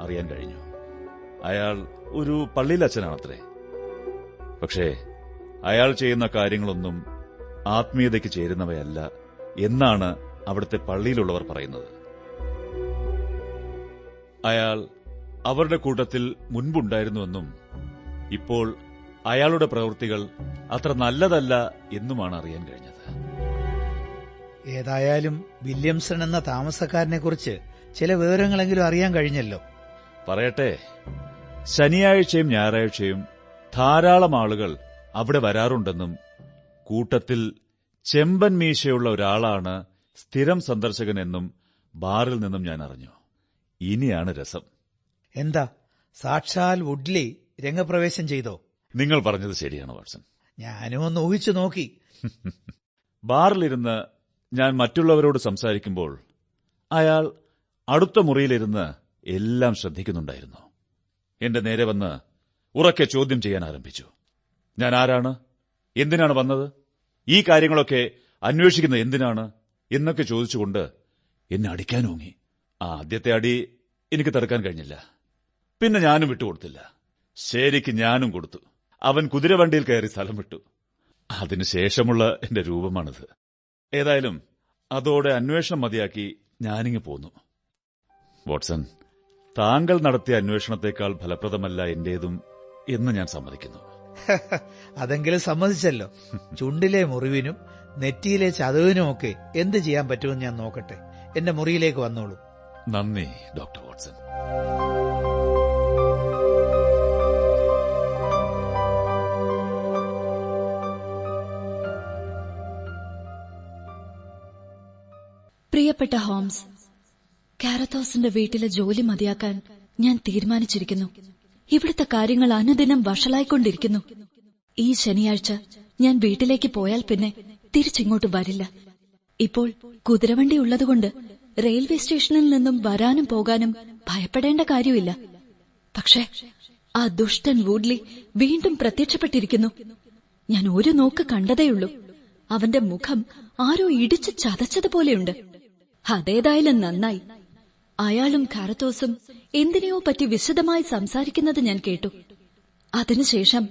അറിയാൻ കഴിഞ്ഞു. അയാൾ ഒരു പള്ളിയിലച്ഛനാണത്രേ. പക്ഷേ അയാൾ ചെയ്യുന്ന കാര്യങ്ങളൊന്നും ആത്മീയതയ്ക്ക് ചേരുന്നവയല്ല എന്നാണ് അവിടുത്തെ പള്ളിയിലുള്ളവർ പറയുന്നത്. അയാൾ അവരുടെ കൂട്ടത്തിൽ മുൻപുണ്ടായിരുന്നുവെന്നും ഇപ്പോൾ അയാളുടെ പ്രവൃത്തികൾ അത്ര നല്ലതല്ല എന്നുമാണ് അറിയാൻ കഴിഞ്ഞത്. ഏതായാലും വില്യംസൺ എന്ന താമസക്കാരനെക്കുറിച്ച് ചില വിവരങ്ങളെങ്കിലും അറിയാൻ കഴിഞ്ഞല്ലോ. പറയട്ടെ, ശനിയാഴ്ചയും ഞായറാഴ്ചയും ധാരാളം ആളുകൾ അവിടെ വരാറുണ്ടെന്നും കൂട്ടത്തിൽ ചെമ്പൻ മീശയുള്ള ഒരാളാണ് സ്ഥിരം സന്ദർശകനെന്നും ബാറിൽ നിന്നും ഞാൻ അറിഞ്ഞു. ഇനിയാണ് രസം. എന്താ, സാക്ഷാൽ വുഡ്ലി രംഗപ്രവേശം ചെയ്തോ? നിങ്ങൾ പറഞ്ഞത് ശരിയാണ് വാട്സൺ. ഞാനും ഒന്ന് ഊഹിച്ചു നോക്കി. ബാറിലിരുന്ന് ഞാൻ മറ്റുള്ളവരോട് സംസാരിക്കുമ്പോൾ അയാൾ അടുത്ത മുറിയിലിരുന്ന് എല്ലാം ശ്രദ്ധിക്കുന്നുണ്ടായിരുന്നു. എന്റെ നേരെ വന്ന് ഉറക്കെ ചോദ്യം ചെയ്യാൻ ആരംഭിച്ചു. ഞാൻ ആരാണ്, എന്തിനാണ് വന്നത്, ഈ കാര്യങ്ങളൊക്കെ അന്വേഷിക്കുന്നത് എന്തിനാണ് എന്നൊക്കെ ചോദിച്ചുകൊണ്ട് എന്നെ അടിക്കാനോങ്ങി. ആദ്യത്തെ അടി എനിക്ക് തടുക്കാൻ കഴിഞ്ഞില്ല. പിന്നെ ഞാനും വിട്ടുകൊടുത്തില്ല. ശരിക്ക് ഞാനും കൊടുത്തു. അവൻ കുതിരവണ്ടിയിൽ കയറി സ്ഥലം വിട്ടു. അതിനുശേഷമുള്ള എന്റെ രൂപമാണിത്. ഏതായാലും അതോടെ അന്വേഷണം മതിയാക്കി ഞാനിങ്ങ് പോന്നു. വാട്സൺ, താങ്കൾ നടത്തിയ അന്വേഷണത്തെക്കാൾ ഫലപ്രദമല്ല എന്റേതും എന്ന് ഞാൻ സമ്മതിക്കുന്നു. അതെങ്കിലും സമ്മതിച്ചല്ലോ. ചുണ്ടിലെ മുറിവിനും നെറ്റിയിലെ ചതവിനുമൊക്കെ എന്ത് ചെയ്യാൻ പറ്റുമെന്ന് ഞാൻ നോക്കട്ടെ. എന്റെ മുറിയിലേക്ക് വന്നോളൂ. നന്ദി ഡോക്ടർ വാട്സൺ. പ്രിയപ്പെട്ട ഹോംസ്, കാരത്തോസിന്റെ വീട്ടിലെ ജോലി മതിയാക്കാൻ ഞാൻ തീരുമാനിച്ചിരിക്കുന്നു. ഇവിടുത്തെ കാര്യങ്ങൾ അനുദിനം വഷളായിക്കൊണ്ടിരിക്കുന്നു. ഈ ശനിയാഴ്ച ഞാൻ വീട്ടിലേക്ക് പോയാൽ പിന്നെ തിരിച്ചിങ്ങോട്ട് വരില്ല. ഇപ്പോൾ കുതിരവണ്ടി ഉള്ളതുകൊണ്ട് റെയിൽവേ സ്റ്റേഷനിൽ നിന്നും വരാനും പോകാനും ഭയപ്പെടേണ്ട കാര്യമില്ല. പക്ഷേ ആ ദുഷ്ടൻ വൂഡ്ലി വീണ്ടും പ്രത്യക്ഷപ്പെട്ടിരിക്കുന്നു. ഞാൻ ഒരു നോക്ക് കണ്ടതേയുള്ളൂ. അവന്റെ മുഖം ആരോ ഇടിച്ചു ചതച്ചതുപോലെയുണ്ട്. അതേതായാലും നന്നായി. അയാളും കാരത്തോസും എന്തിനെയോ പറ്റി വിശദമായി സംസാരിക്കുന്നത് ഞാൻ കേട്ടു. അതിനുശേഷം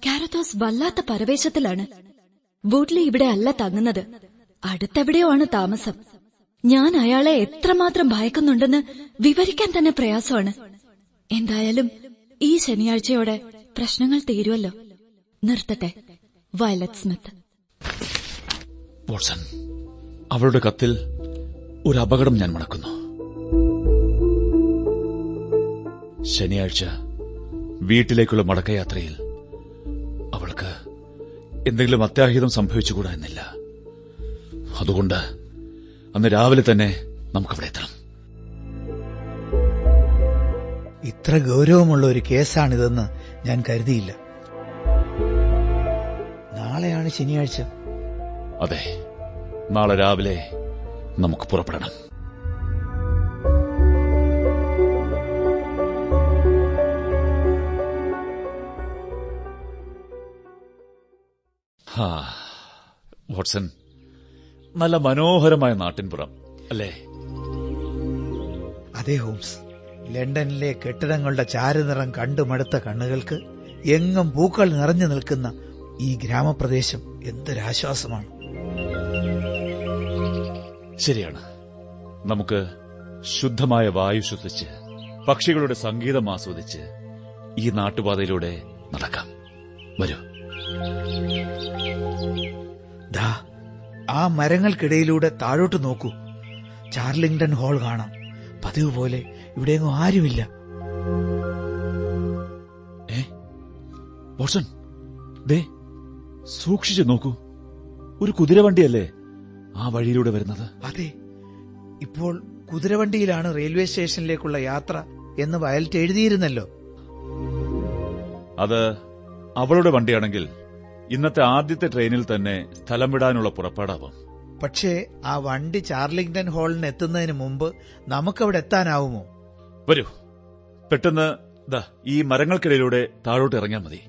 കാരത്തോസ് വല്ലാത്ത പരവേശത്തിലാണ്. വൂഡ്ലി ഇവിടെ അല്ല തങ്ങുന്നത്, അടുത്തെവിടെയോ ആണ് താമസം. ഞാൻ അയാളെ എത്രമാത്രം ഭയക്കുന്നുണ്ടെന്ന് വിവരിക്കാൻ തന്നെ പ്രയാസമാണ്. എന്തായാലും ഈ ശനിയാഴ്ചയോടെ പ്രശ്നങ്ങൾ തീരുമല്ലോ. നിർത്തട്ടെ. Violet Smith. വാട്സൺ, അവളുടെ കത്തിൽ ഒരു അപകടം ഞാൻ മണക്കുന്നു. ശനിയാഴ്ച വീട്ടിലേക്കുള്ള മടക്കയാത്രയിൽ അവൾക്ക് എന്തെങ്കിലും അത്യാഹിതം സംഭവിച്ചുകൂടാ എന്നില്ല. അതുകൊണ്ട് അന്ന് രാവിലെ തന്നെ നമുക്കവിടെ എത്തണം. ഇത്ര ഗൌരവമുള്ള ഒരു കേസാണിതെന്ന് ഞാൻ കരുതിയില്ല. നാളെയാണ് ശനിയാഴ്ച. അതെ, നാളെ രാവിലെ നമുക്ക് പുറപ്പെടണം. വാട്സൺ, നല്ല മനോഹരമായ നാട്ടിൻപുറം അല്ലേ? അതെ ഹോംസ്, ലണ്ടനിലെ കെട്ടിടങ്ങളുടെ ചാരനിറം കണ്ടുമടുത്ത കണ്ണുകൾക്ക് എങ്ങും പൂക്കൾ നിറഞ്ഞു നിൽക്കുന്ന ഈ ഗ്രാമപ്രദേശം എന്തൊരാശ്വാസമാണ്. ശരിയാണ്. നമുക്ക് ശുദ്ധമായ വായു ശ്വസിച്ച് പക്ഷികളുടെ സംഗീതം ആസ്വദിച്ച് ഈ നാട്ടുപാതയിലൂടെ നടക്കാം. വരൂ. ദാ, ആ മരങ്ങൾക്കിടയിലൂടെ താഴോട്ട് നോക്കൂ. ചാർലിംഗ്ടൺ ഹാൾ കാണാം. പതിവ് പോലെ ഇവിടെയെങ്ങും ആരുമില്ല. വാട്സൺ, ദേ, സൂക്ഷിച്ചു നോക്കൂ. ഒരു കുതിരവണ്ടിയല്ലേ ആ വഴിയിലൂടെ വരുന്നത്? അതെ, ഇപ്പോൾ കുതിരവണ്ടിയിലാണ് റെയിൽവേ സ്റ്റേഷനിലേക്കുള്ള യാത്ര എന്ന് വയലറ്റ് എഴുതിയിരുന്നല്ലോ. അത് അവളുടെ വണ്ടിയാണെങ്കിൽ ഇന്നത്തെ ആദ്യത്തെ ട്രെയിനിൽ തന്നെ സ്ഥലം വിടാനുള്ള പുറപ്പാടാവും. പക്ഷേ ആ വണ്ടി ചാർലിംഗ്ടൺ ഹാളിന് എത്തുന്നതിന് മുമ്പ് നമുക്കവിടെ എത്താനാവുമോ? വരൂ, പെട്ടെന്ന് ഈ മരങ്ങൾക്കിടയിലൂടെ താഴോട്ട് ഇറങ്ങിയാൽ മതി.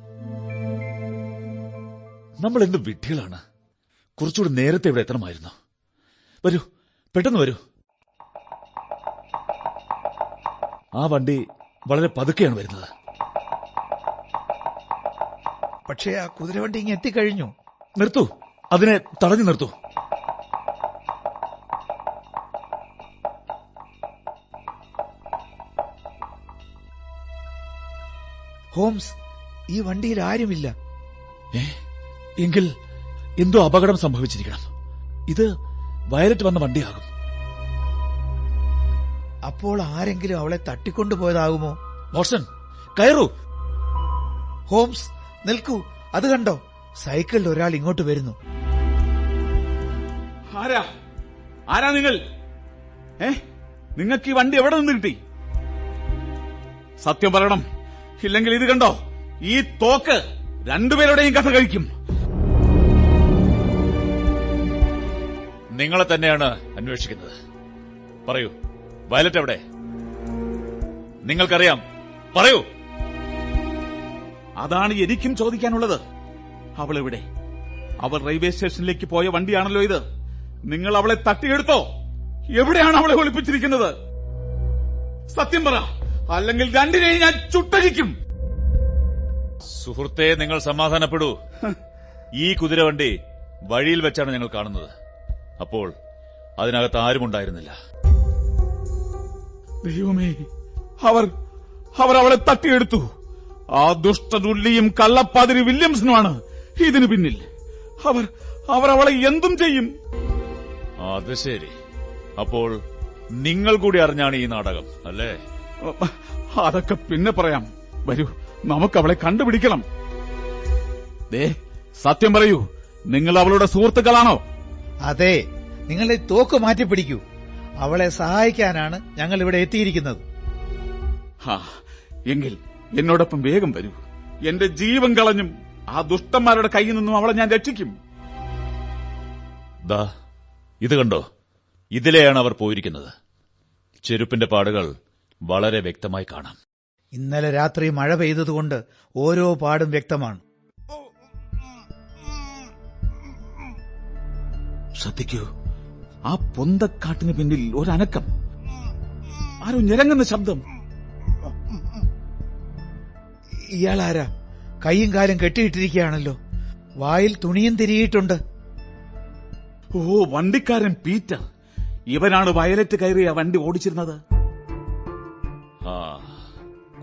നമ്മൾ എന്ത് വിഡ്ഢികളാണ്! കുറച്ചുകൂടി നേരത്തെ ഇവിടെ എത്തണമായിരുന്നു. വരൂ, പെട്ടെന്ന് വരൂ. ആ വണ്ടി വളരെ പതുക്കെയാണ് വരുന്നത്. പക്ഷേ ആ കുതിരവണ്ടി ഇങ്ങ് എത്തിക്കഴിഞ്ഞു. നിർത്തൂ, അതിനെ തടഞ്ഞു നിർത്തൂ. ഹോംസ്, ഈ വണ്ടിയിൽ ആരുമില്ല. എങ്കിൽ എന്തോ അപകടം സംഭവിച്ചിരിക്കണം. ഇത് വയലറ്റ് വന്ന വണ്ടിയാകും. അപ്പോൾ ആരെങ്കിലും അവളെ തട്ടിക്കൊണ്ടുപോയതാകുമോ? വാട്സൺ, കയറൂ. ഹോംസ്, നിൽക്കൂ. അത് കണ്ടോ, സൈക്കിളിൽ ഒരാൾ ഇങ്ങോട്ട് വരുന്നു. ആരാ നിങ്ങൾ? നിങ്ങൾക്ക് ഈ വണ്ടി എവിടെ നിന്ന് കിട്ടി? സത്യം പറയണം, ഇല്ലെങ്കിൽ ഇത് കണ്ടോ, ഈ തോക്ക് രണ്ടുപേരുടെയും കഥ കഴിക്കും. നിങ്ങളെ തന്നെയാണ് അന്വേഷിക്കുന്നത്. പറയൂ, വയലറ്റ് എവിടെ? നിങ്ങൾക്കറിയാം, പറയൂ. അതാണ് എനിക്കും ചോദിക്കാനുള്ളത്. അവൾ എവിടെ? അവൾ റെയിൽവേ സ്റ്റേഷനിലേക്ക് പോയ വണ്ടിയാണല്ലോ ഇത്. നിങ്ങൾ അവളെ തട്ടിയെടുത്തോ? എവിടെയാണ് അവളെ ഒളിപ്പിച്ചിരിക്കുന്നത്? സത്യം പറ, അല്ലെങ്കിൽ രണ്ടിനെയും ഞാൻ ചുട്ടരിക്കും. സുഹൃത്തെ, നിങ്ങൾ സമാധാനപ്പെടൂ. ഈ കുതിരവണ്ടി വഴിയിൽ വെച്ചാണ് ഞങ്ങൾ കാണുന്നത്. അപ്പോൾ അതിനകത്ത് ആരുമുണ്ടായിരുന്നില്ല. ദൈവമേ, അവർ അവളെ തട്ടിയെടുത്തു. ആ ദുഷ്ടനുള്ളിയും കള്ളപ്പാതിരി വില്യംസനുമാണ് ഇതിനു പിന്നിൽ. അവർ അവളെ എന്തും ചെയ്യും. അത് ശരി. അപ്പോൾ നിങ്ങൾ കൂടി അറിഞ്ഞാണ് ഈ നാടകം, അല്ലേ? അതൊക്കെ പിന്നെ പറയാം. വരൂ, നമുക്ക് അവളെ കണ്ടുപിടിക്കണം. ദേ, സത്യം പറയൂ, നിങ്ങൾ അവളുടെ സുഹൃത്തുക്കളാണോ? അതെ, നിങ്ങളെ തോക്ക് മാറ്റിപ്പിടിക്കൂ. അവളെ സഹായിക്കാനാണ് ഞങ്ങൾ ഇവിടെ എത്തിയിരിക്കുന്നത്. എങ്കിൽ എന്നോടൊപ്പം വേഗം വരൂ. എന്റെ ജീവൻ കളഞ്ഞും ആ ദുഷ്ടന്മാരുടെ കയ്യിൽ നിന്നും അവളെ ഞാൻ രക്ഷിക്കും. ദാ, ഇത് കണ്ടോ? ഇതിലെയാണ് അവർ പോയിരിക്കുന്നത്. ചെരുപ്പിന്റെ പാടുകൾ വളരെ വ്യക്തമായി കാണാം. ഇന്നലെ രാത്രി മഴ പെയ്തതുകൊണ്ട് ഓരോ പാടും വ്യക്തമാണ്. ശ്രദ്ധിക്കൂ, ആ പൊന്തക്കാട്ടിന് പിന്നിൽ ഒരനക്കം, ആരോ ഞെരങ്ങുന്ന ശബ്ദം. ഇയാളാരാ? കൈയും കാലും കെട്ടിയിട്ടിരിക്കുകയാണല്ലോ. വായിൽ തുണിയും തിരിയിട്ടുണ്ട്. ഓ, വണ്ടിക്കാരൻ പീറ്റർ. ഇവനാണ് വയലറ്റ് കയറിയ വണ്ടി ഓടിച്ചിരുന്നത്.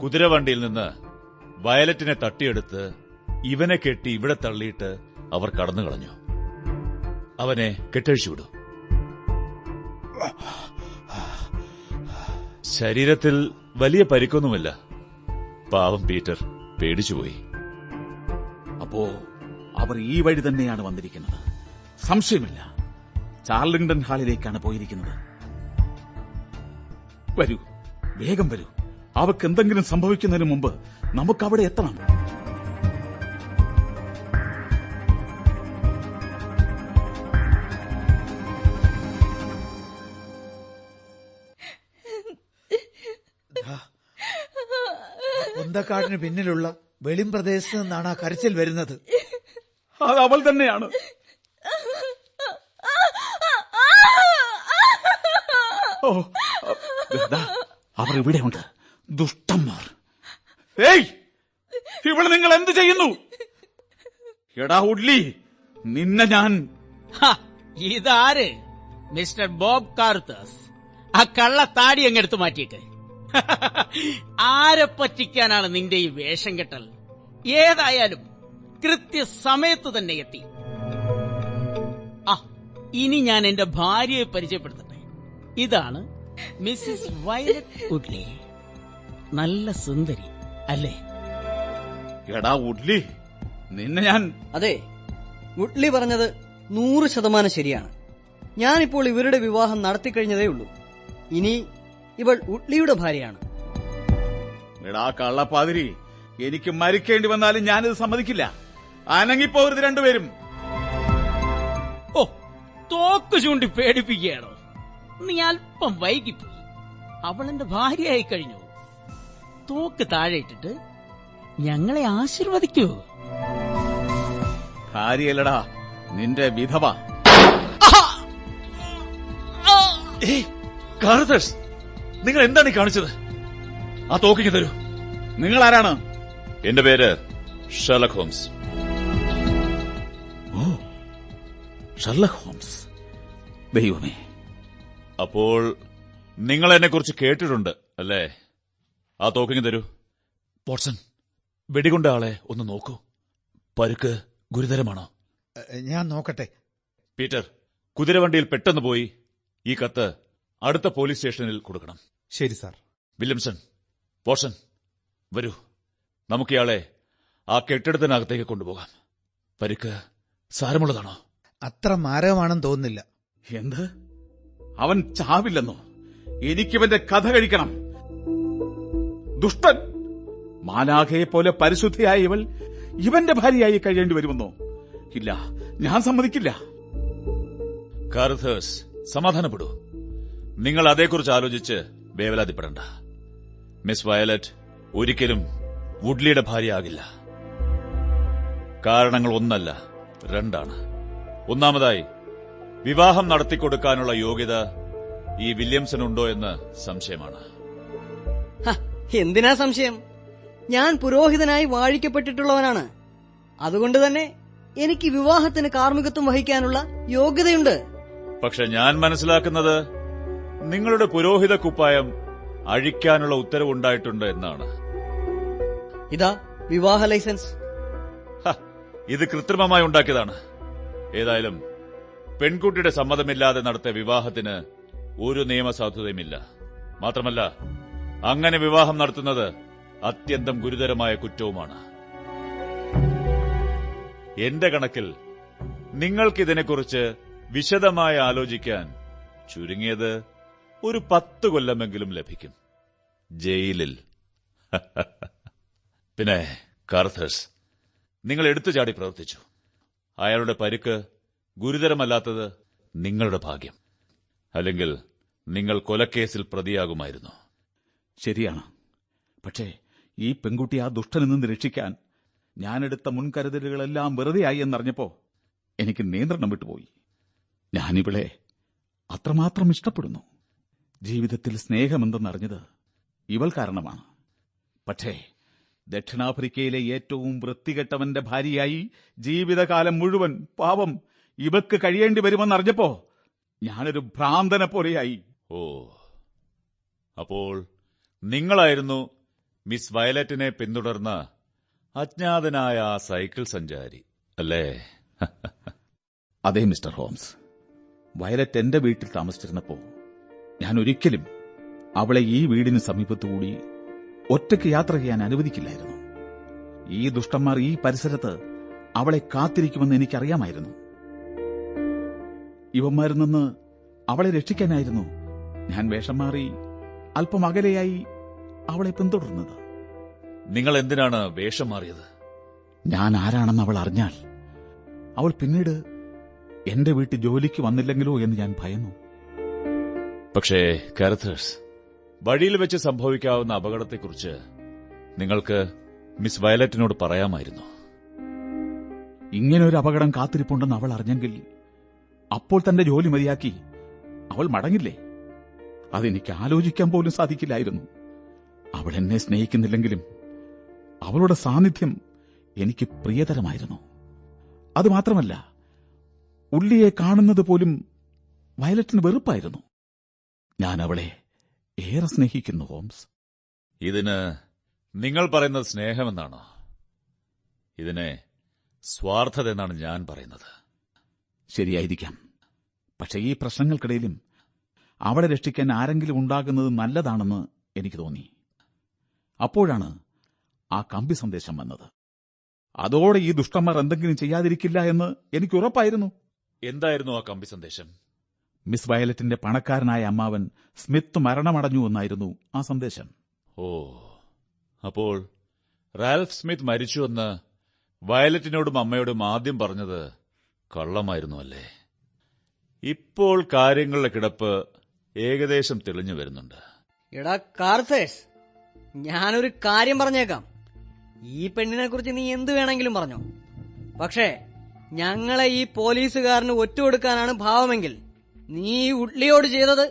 കുതിരവണ്ടിയിൽ നിന്ന് വയലറ്റിനെ തട്ടിയെടുത്ത് ഇവനെ കെട്ടി ഇവിടെ തള്ളിയിട്ട് അവർ കടന്നു കളഞ്ഞു. അവനെ കെട്ടഴിച്ചുവിടൂ. ശരീരത്തിൽ വലിയ പരിക്കൊന്നുമില്ല. പാവം പീറ്റർ പേടിച്ചുപോയി. അപ്പോ അവർ ഈ വഴി തന്നെയാണ് വന്നിരിക്കുന്നത്. സംശയമില്ല, ചാർലിംഗ്ടൺ ഹാളിലേക്കാണ് പോയിരിക്കുന്നത്. വരൂ, വേഗം വരൂ. അവർക്ക് എന്തെങ്കിലും സംഭവിക്കുന്നതിന് മുമ്പ് നമുക്ക് അവിടെ എത്തണം. പൊന്തക്കാടിന് പിന്നിലുള്ള വെളിം പ്രദേശത്ത് നിന്നാണ് ആ കരച്ചിൽ വരുന്നത്. അത് അവൾ തന്നെയാണ്. ഓ, അവർ ഇവിടെയുണ്ട്, ദുഷ്ടന്മാർ. ഏയ്, ഇവിടെ നിങ്ങൾ എന്ത് ചെയ്യുന്നു? എടാ ഉള്ളി, നിന്നെ ഞാൻ... ഇതാര്? Mister Bob Carruthers. ആ കള്ള താടി അങ്ങെടുത്ത് മാറ്റിയിട്ട് ആരെ പറ്റിക്കാനാണ് നിന്റെ ഈ വേഷം കെട്ടൽ? ഏതായാലും കൃത്യസമയത്ത് തന്നെ എത്തി. ഇനി ഞാൻ എന്റെ ഭാര്യയെ പരിചയപ്പെടുത്തട്ടെ. ഇതാണ് മിസ്സിസ് വയലറ്റ് ഉഡ്ലി. നല്ല സുന്ദരി അല്ലേ? എടാ ഉഡ്ലി, നിന്നെ ഞാൻ... അതെ, ഉഡ്ലി പറഞ്ഞത് 100% ശരിയാണ്. ഞാനിപ്പോൾ ഇവരുടെ വിവാഹം നടത്തിക്കഴിഞ്ഞതേ ഉള്ളൂ. ഇനി ഇവൾ ഉഡ്ലിയുടെ ഭാര്യയാണ്. എടാ കള്ളപ്പാതിരി, എനിക്ക് മരിക്കേണ്ടി വന്നാലും ഞാനിത് സമ്മതിക്കില്ല. അനങ്ങിപ്പോകരുത് രണ്ടുപേരും. ഓ, തോക്ക് ചൂണ്ടി പേടിപ്പിക്കുകയാണോ? നീ അല്പം വൈകിപ്പോയി. അവളെന്റെ ഭാര്യയായി കഴിഞ്ഞു. തോക്ക് താഴെ ഇട്ടിട്ട് ഞങ്ങളെ ആശീർവദിക്കൂ. ഭാര്യയല്ലടാ, നിന്റെ വിധവ. കാർത്തസ്, നിങ്ങൾ എന്താണ് ഈ കാണിച്ചത്? ആ തോക്കിക്ക് തരൂ. നിങ്ങൾ ആരാണ്? എന്റെ പേര് ഷെർലക് ഹോംസ്. ഓ, ഷെർലക് ഹോംസ്. ദൈവമേ, അപ്പോൾ നിങ്ങൾ എന്നെക്കുറിച്ച് കേട്ടിട്ടുണ്ട് അല്ലേ? ആ തോക്കിങ് തരൂ. വാട്സൺ, വെടികൊണ്ട ആളെ ഒന്ന് നോക്കൂ. പരുക്ക് ഗുരുതരമാണോ? ഞാൻ നോക്കട്ടെ. പീറ്റർ, കുതിരവണ്ടിയിൽ പെട്ടെന്ന് പോയി ഈ കത്ത് അടുത്ത പോലീസ് സ്റ്റേഷനിൽ കൊടുക്കണം. ശരി സാർ. വില്യംസൺ, വാട്സൺ, വരൂ. നമുക്കിയാളെ ആ കെട്ടിടത്തിനകത്തേക്ക് കൊണ്ടുപോകാം. പരുക്ക് സാരമുള്ളതാണോ? അത്ര മാരകമാണെന്ന് തോന്നുന്നില്ല. എന്ത്? അവൻ ചാവില്ലെന്നോ? എനിക്കിവന്റെ കഥ കഴിക്കണം. ദുഷ്ടൻ! മാലാഖയെ പോലെ പരിശുദ്ധയായ ഇവൾ ഇവന്റെ ഭാര്യയായി കഴിയേണ്ടി വരുമെന്നോ? ഇല്ല, ഞാൻ സമ്മതിക്കില്ല. കാർത്തേഴ്സ്, സമാധാനപ്പെടൂ. നിങ്ങൾ അതേക്കുറിച്ച് ആലോചിച്ച് വേവലാതിപ്പെടണ്ട. മിസ് വയലറ്റ് ഒരിക്കലും വുഡ്ലിയുടെ ഭാര്യയാകില്ല. കാരണങ്ങൾ ഒന്നല്ല, രണ്ടാണ്. ഒന്നാമതായി, വിവാഹം നടത്തിക്കൊടുക്കാനുള്ള യോഗ്യത ഈ വില്യംസനുണ്ടോ എന്ന് സംശയമാണ്. എന്തിനാ സംശയം? ഞാൻ പുരോഹിതനായി വാഴിക്കപ്പെട്ടിട്ടുള്ളവനാണ്. അതുകൊണ്ട് തന്നെ എനിക്ക് വിവാഹത്തിന് കാർമ്മികത്വം വഹിക്കാനുള്ള യോഗ്യതയുണ്ട്. പക്ഷെ ഞാൻ മനസ്സിലാക്കുന്നത് നിങ്ങളുടെ പുരോഹിത കുപ്പായം അഴിക്കാനുള്ള ഉത്തരവുണ്ടായിട്ടുണ്ട് എന്നാണ്. ഇതാ വിവാഹ ലൈസൻസ്. ഇത് കൃത്രിമമായി ഉണ്ടാക്കിയതാണ്. ഏതായാലും പെൺകുട്ടിയുടെ സമ്മതമില്ലാതെ നടത്തിയ വിവാഹത്തിന് ഒരു നിയമസാധുതയുമില്ല. മാത്രമല്ല, അങ്ങനെ വിവാഹം നടത്തുന്നത് അത്യന്തം ഗുരുതരമായ കുറ്റവുമാണ്. എന്റെ കണക്കിൽ നിങ്ങൾക്കിതിനെക്കുറിച്ച് വിശദമായി ആലോചിക്കാൻ ചുരുങ്ങിയത് ഒരു 10 കൊല്ലമെങ്കിലും ലഭിക്കും ജയിലിൽ. പിന്നെ കാർത്തേഴ്സ്, നിങ്ങൾ എടുത്തുചാടി പ്രവർത്തിച്ചു. അയാളുടെ പരിക്ക് ഗുരുതരമല്ലാത്തത് നിങ്ങളുടെ ഭാഗ്യം. അല്ലെങ്കിൽ നിങ്ങൾ കൊലക്കേസിൽ പ്രതിയാകുമായിരുന്നു. ശരിയാണ്. പക്ഷേ ഈ പെൺകുട്ടി ആ ദുഷ്ടനിൽ നിന്ന് രക്ഷിക്കാൻ ഞാനെടുത്ത മുൻകരുതലുകളെല്ലാം വെറുതെയായി എന്നറിഞ്ഞപ്പോ എനിക്ക് നിയന്ത്രണം വിട്ടുപോയി. ഞാനിവളെ അത്രമാത്രം ഇഷ്ടപ്പെടുന്നു. ജീവിതത്തിൽ സ്നേഹമെന്തെന്നറിഞ്ഞത് ഇവൾ കാരണമാണ്. പക്ഷേ ദക്ഷിണാഫ്രിക്കയിലെ ഏറ്റവും വൃത്തികെട്ടവന്റെ ഭാര്യയായി ജീവിതകാലം മുഴുവൻ പാവം ഇവക്ക് കഴിയേണ്ടി വരുമെന്നറിഞ്ഞപ്പോ ഞാനൊരു ഭ്രാന്തനെ പോലെയായി. ഓ, അപ്പോൾ നിങ്ങളായിരുന്നു മിസ് വയലറ്റിനെ പിന്തുടർന്ന അജ്ഞാതനായ ആ സൈക്കിൾ സഞ്ചാരി അല്ലേ? അതെ മിസ്റ്റർ ഹോംസ്. വയലറ്റ് എന്റെ വീട്ടിൽ താമസിച്ചിരുന്നപ്പോ ഞാൻ ഒരിക്കലും അവളെ ഈ വീടിന് സമീപത്തുകൂടി ഒറ്റയ്ക്ക് യാത്ര ചെയ്യാൻ അനുവദിക്കില്ലായിരുന്നു. ഈ ദുഷ്ടന്മാർ ഈ പരിസരത്ത് അവളെ കാത്തിരിക്കുമെന്ന് എനിക്കറിയാമായിരുന്നു. ഇവന്മാരിൽ നിന്ന് അവളെ രക്ഷിക്കാനായിരുന്നു ഞാൻ വേഷം മാറി അല്പം അകലെയായി അവളെ പിന്തുടർന്നത്. നിങ്ങൾ എന്തിനാണ് വേഷം മാറിയത്? ഞാൻ ആരാണെന്ന് അവൾ അറിഞ്ഞാൽ അവൾ പിന്നീട് എന്റെ വീട്ടിൽ ജോലിക്ക് വന്നില്ലെങ്കിലോ എന്ന് ഞാൻ ഭയന്നു. പക്ഷേ കാർത്തേഴ്സ്, വഴിയിൽ വെച്ച് സംഭവിക്കാവുന്ന അപകടത്തെക്കുറിച്ച് നിങ്ങൾക്ക് മിസ് വയലറ്റിനോട് പറയാമായിരുന്നു. ഇങ്ങനൊരു അപകടം കാത്തിരിപ്പുണ്ടെന്ന് അവൾ അറിഞ്ഞെങ്കിൽ അപ്പോൾ തന്റെ ജോലി മതിയാക്കി അവൾ മടങ്ങില്ലേ? അതെനിക്ക് ആലോചിക്കാൻ പോലും സാധിക്കില്ലായിരുന്നു. അവൾ എന്നെ സ്നേഹിക്കുന്നില്ലെങ്കിലും അവളുടെ സാന്നിധ്യം എനിക്ക് പ്രിയതരമായിരുന്നു. അതുമാത്രമല്ല, ഉള്ളിയെ കാണുന്നത് പോലും വയലറ്റിന് വെറുപ്പായിരുന്നു. ഞാൻ അവളെ ഏറെ സ്നേഹിക്കുന്നു ഹോംസ്. ഇതിന് നിങ്ങൾ പറയുന്നത് സ്നേഹമെന്നാണോ? ഇതിനെ സ്വാർത്ഥത എന്നാണ് ഞാൻ പറയുന്നത്. ശരിയായിരിക്കാം. പക്ഷേ ഈ പ്രശ്നങ്ങൾക്കിടയിലും അവളെ രക്ഷിക്കാൻ ആരെങ്കിലും ഉണ്ടാകുന്നത് നല്ലതാണെന്ന് എനിക്ക് തോന്നി. അപ്പോഴാണ് ആ കമ്പി സന്ദേശം വന്നത്. അതോടെ ഈ ദുഷ്ടന്മാർ എന്തെങ്കിലും ചെയ്യാതിരിക്കില്ല എന്ന് എനിക്ക് ഉറപ്പായിരുന്നു. എന്തായിരുന്നു ആ കമ്പി സന്ദേശം? മിസ് വയലറ്റിന്റെ പണക്കാരനായ അമ്മാവൻ സ്മിത്ത് മരണമടഞ്ഞു എന്നായിരുന്നു ആ സന്ദേശം. ഓ, അപ്പോൾ റാൽഫ് സ്മിത്ത് മരിച്ചുവെന്ന് വയലറ്റിനോടും അമ്മയോടും ആദ്യം പറഞ്ഞത് കള്ളമായിരുന്നു അല്ലേ? ഇപ്പോൾ കാര്യങ്ങളുടെ കിടപ്പ് ഏകദേശം തെളിഞ്ഞു വരുന്നുണ്ട്. എടാ കാർത്തേഴ്സ്, ഞാനൊരു കാര്യം പറഞ്ഞേക്കാം. ഈ പെണ്ണിനെ കുറിച്ച് നീ എന്ത് വേണമെങ്കിലും പറഞ്ഞോ. പക്ഷേ ഞങ്ങളെ ഈ പോലീസുകാരന് ഒറ്റുകൊടുക്കാനാണ് ഭാവമെങ്കിൽ നീ ഉള്ളിയോട് ചെയ്തത്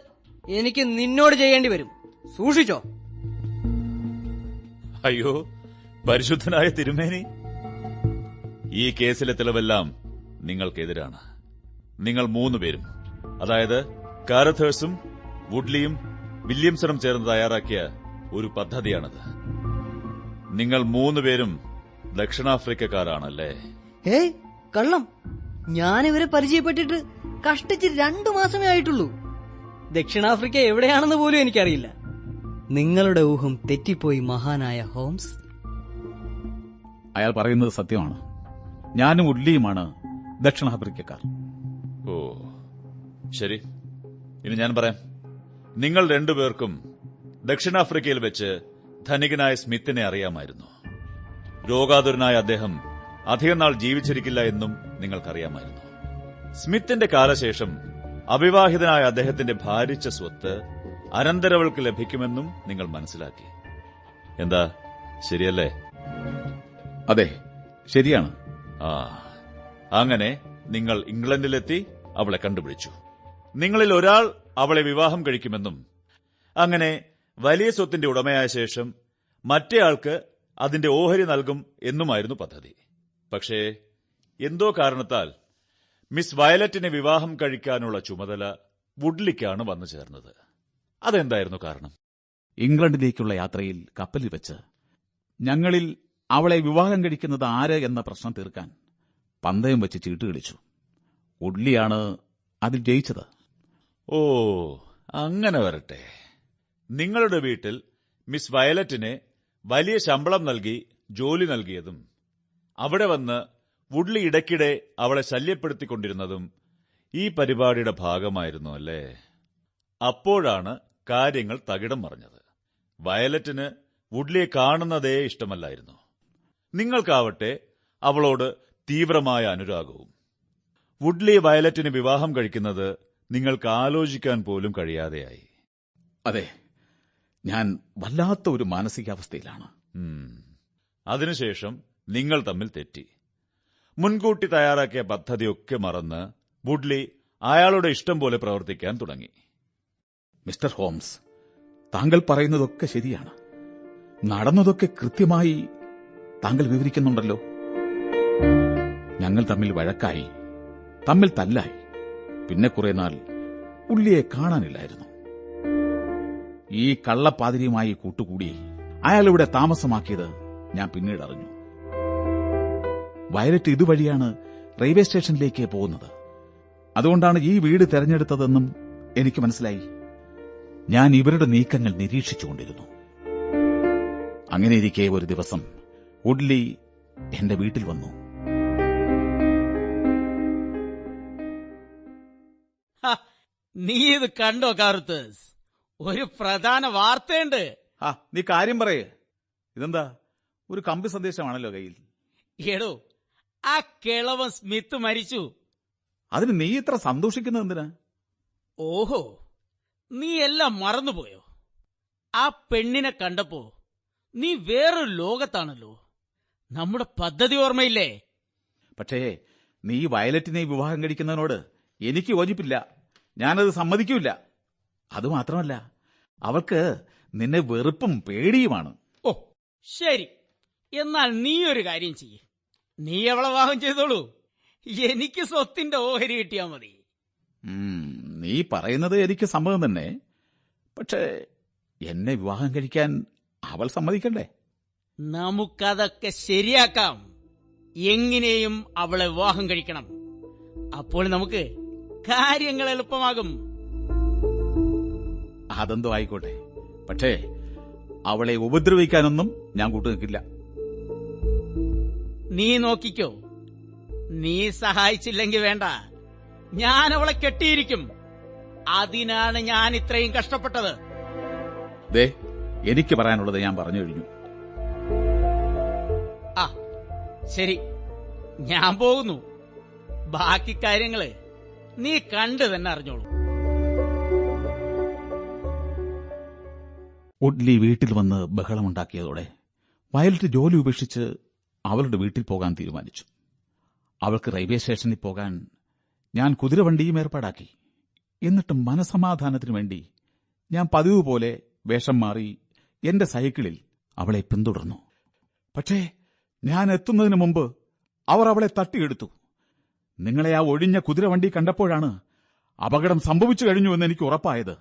എനിക്ക് നിന്നോട് ചെയ്യേണ്ടി വരും. സൂക്ഷിച്ചോ. അയ്യോ, പരിശുദ്ധനായ തിരുമേനി, ഈ കേസിലെ തെളിവെല്ലാം നിങ്ങൾക്കെതിരാണ്. നിങ്ങൾ 3 പേരും, അതായത് കാരത്തേഴ്സും വുഡ്ലിയും വില്യംസണും ചേർന്ന് തയ്യാറാക്കിയ ഒരു പദ്ധതിയാണത്. നിങ്ങൾ 3 പേരും ദക്ഷിണാഫ്രിക്കക്കാരാണല്ലേ? ഏയ് കള്ളം. ഞാനിവരെ പരിചയപ്പെട്ടിട്ട് കഷ്ടിച്ച് 2 മാസമേ ആയിട്ടുള്ളൂ. ദക്ഷിണാഫ്രിക്ക എവിടെയാണെന്ന് പോലും എനിക്കറിയില്ല. നിങ്ങളുടെ ഊഹം തെറ്റിപ്പോയി മഹാനായ ഹോംസ്. അയാൾ പറയുന്നത് സത്യമാണ്. ഞാനും ഉള്ളിയുമാണ് ദക്ഷിണാഫ്രിക്കക്കാർ. ഓ, ശരി. ഇനി ഞാൻ പറയാം. നിങ്ങൾ 2 പേർക്കും ദക്ഷിണാഫ്രിക്കയിൽ വെച്ച് ധനികനായ സ്മിത്തിനെ അറിയാമായിരുന്നു. രോഗാതുരനായ അദ്ദേഹം അധികം നാൾ ജീവിച്ചിരിക്കില്ല എന്നും നിങ്ങൾക്കറിയാമായിരുന്നു. സ്മിത്തിന്റെ കാലശേഷം അവിവാഹിതനായ അദ്ദേഹത്തിന്റെ ഭാരിച്ച സ്വത്ത് അനന്തരവൾക്ക് ലഭിക്കുമെന്നും നിങ്ങൾ മനസ്സിലാക്കി. എന്താ, ശരിയല്ലേ? അതെ, ശരിയാണ്. ആ, അങ്ങനെ നിങ്ങൾ ഇംഗ്ലണ്ടിലെത്തി അവളെ കണ്ടുപിടിച്ചു. നിങ്ങളിൽ ഒരാൾ അവളെ വിവാഹം കഴിക്കുമെന്നും അങ്ങനെ വലിയ സ്വത്തിന്റെ ഉടമയായ ശേഷം മറ്റേയാൾക്ക് അതിന്റെ ഓഹരി നൽകും എന്നുമായിരുന്നു പദ്ധതി. പക്ഷേ എന്തോ കാരണത്താൽ മിസ് വയലറ്റിനെ വിവാഹം കഴിക്കാനുള്ള ചുമതല വുഡ്ലിക്കാണ് വന്നു ചേർന്നത്. അതെന്തായിരുന്നു കാരണം? ഇംഗ്ലണ്ടിലേക്കുള്ള യാത്രയിൽ കപ്പലിൽ വെച്ച് ഞങ്ങളിൽ അവളെ വിവാഹം കഴിക്കുന്നത് ആര് എന്ന പ്രശ്നം തീർക്കാൻ പന്തയം വെച്ച് ചീട്ട് കളിച്ചു. വുഡ്ലിയാണ് അതിൽ ജയിച്ചത്. ഓ, അങ്ങനെ വരട്ടെ. നിങ്ങളുടെ വീട്ടിൽ മിസ് വയലറ്റിനെ വലിയ ശമ്പളം നൽകി ജോലി നൽകിയതും അവിടെ വന്ന് വുഡ്ലി ഇടയ്ക്കിടെ അവളെ ശല്യപ്പെടുത്തിക്കൊണ്ടിരുന്നതും ഈ പരിപാടിയുടെ ഭാഗമായിരുന്നു അല്ലേ? അപ്പോഴാണ് കാര്യങ്ങൾ തകിടം മറിഞ്ഞത്. വയലറ്റിന് വുഡ്ലിയെ കാണുന്നതേ ഇഷ്ടമല്ലായിരുന്നു. നിങ്ങൾക്കാവട്ടെ അവളോട് തീവ്രമായ അനുരാഗവും. വുഡ്ലി വയലറ്റിന് വിവാഹം കഴിക്കുന്നത് നിങ്ങൾക്ക് ആലോചിക്കാൻ പോലും കഴിയാതെയായി. അതെ, ഞാൻ വല്ലാത്ത ഒരു മാനസികാവസ്ഥയിലാണ്. അതിനുശേഷം നിങ്ങൾ തമ്മിൽ തെറ്റി. മുൻകൂട്ടി തയ്യാറാക്കിയ പദ്ധതിയൊക്കെ മറന്ന് വുഡ്ലി അയാളുടെ ഇഷ്ടം പോലെ പ്രവർത്തിക്കാൻ തുടങ്ങി. മിസ്റ്റർ ഹോംസ്, താങ്കൾ പറയുന്നതൊക്കെ ശരിയാണ്. നടന്നതൊക്കെ കൃത്യമായി താങ്കൾ വിവരിക്കുന്നുണ്ടല്ലോ. ഞങ്ങൾ തമ്മിൽ വഴക്കായി, തമ്മിൽ തല്ലായി. പിന്നെ കുറെ നാൾ ഉള്ളിയെ കാണാനില്ലായിരുന്നു. ഈ കള്ളപ്പാതിരിയുമായി കൂട്ടുകൂടി അയാളിവിടെ താമസമാക്കിയത് ഞാൻ പിന്നീട് അറിഞ്ഞു. വയലറ്റ് ഇതുവഴിയാണ് റെയിൽവേ സ്റ്റേഷനിലേക്ക് പോകുന്നത്. അതുകൊണ്ടാണ് ഈ വീട് തെരഞ്ഞെടുത്തതെന്നും എനിക്ക് മനസ്സിലായി. ഞാൻ ഇവരുടെ നീക്കങ്ങൾ നിരീക്ഷിച്ചുകൊണ്ടിരുന്നു. അങ്ങനെയിരിക്കെ ഒരു ദിവസം വുഡ്ലി എന്റെ വീട്ടിൽ വന്നു. നീ ഇത് കണ്ടോ കാർത്തസ്? ഒരു പ്രധാന വാർത്തയുണ്ട്. നീ കാര്യം പറയേ. ഇതെന്താ, ഒരു കമ്പി സന്ദേശമാണല്ലോ കയ്യിൽ? എടോ, ആ കിളവൻ സ്മിത്ത് മരിച്ചു. അതിന് നീ ഇത്ര സന്തോഷിക്കുന്നത് എന്തിനാ? ഓഹോ, നീ എല്ലാം മറന്നുപോയോ? ആ പെണ്ണിനെ കണ്ടപ്പോ നീ വേറൊരു ലോകത്താണല്ലോ. നമ്മുടെ പദ്ധതി ഓർമ്മയില്ലേ? പക്ഷേ നീ വയലറ്റിനെ വിവാഹം കഴിക്കുന്നതിനോട് എനിക്ക് യോജിപ്പില്ല. ഞാനത് സമ്മതിക്കൂല. അതുമാത്രമല്ല, അവൾക്ക് നിന്നെ വെറുപ്പും പേടിയുമാണ്. ഓ ശരി, എന്നാൽ നീ ഒരു കാര്യം ചെയ്യ്. നീ അവളെ വിവാഹം ചെയ്തോളൂ. എനിക്ക് സ്വത്തിന്റെ ഓഹരി കിട്ടിയാ മതി. നീ പറയുന്നത് എനിക്ക് സമ്മതം തന്നെ. പക്ഷേ എന്നെ വിവാഹം കഴിക്കാൻ അവൾ സമ്മതിക്കണ്ടേ? നമുക്കതൊക്കെ ശരിയാക്കാം. എങ്ങനെയും അവളെ വിവാഹം കഴിക്കണം. അപ്പോൾ നമുക്ക് കാര്യങ്ങൾ എളുപ്പമാകും. അതെന്തോ ആയിക്കോട്ടെ. പക്ഷേ അവളെ ഉപദ്രവിക്കാനൊന്നും ഞാൻ കൂട്ടുനിൽക്കില്ല. നീ നോക്കിക്കോ. നീ സഹായിച്ചില്ലെങ്കിൽ വേണ്ട, ഞാൻ അവളെ കെട്ടിയിരിക്കും. അതിനാണ് ഞാൻ ഇത്രയും കഷ്ടപ്പെട്ടത്. ദേ, എനിക്ക് പറയാനുള്ളത് ഞാൻ പറഞ്ഞു കഴിഞ്ഞു. ആ ശരി, ഞാൻ പോകുന്നു. ബാക്കി കാര്യങ്ങള് നീ കണ്ടു തന്നെ അറിഞ്ഞോളൂ. വുഡ്ലി വീട്ടിൽ വന്ന് ബഹളമുണ്ടാക്കിയതോടെ വയലറ്റ് ജോലി ഉപേക്ഷിച്ച് അവളുടെ വീട്ടിൽ പോകാൻ തീരുമാനിച്ചു. അവൾക്ക് റെയിൽവേ സ്റ്റേഷനിൽ പോകാൻ ഞാൻ കുതിരവണ്ടിയും ഏർപ്പാടാക്കി. എന്നിട്ടും മനസമാധാനത്തിനു വേണ്ടി ഞാൻ പതിവ് പോലെ വേഷം മാറി എന്റെ സൈക്കിളിൽ അവളെ പിന്തുടർന്നു. പക്ഷേ ഞാൻ എത്തുന്നതിന് മുമ്പ് അവർ അവളെ തട്ടിയെടുത്തു. നിങ്ങളെ ആ ഒഴിഞ്ഞ കുതിരവണ്ടി കണ്ടപ്പോഴാണ് അപകടം സംഭവിച്ചു കഴിഞ്ഞുവെന്ന് എനിക്ക് ഉറപ്പായത്.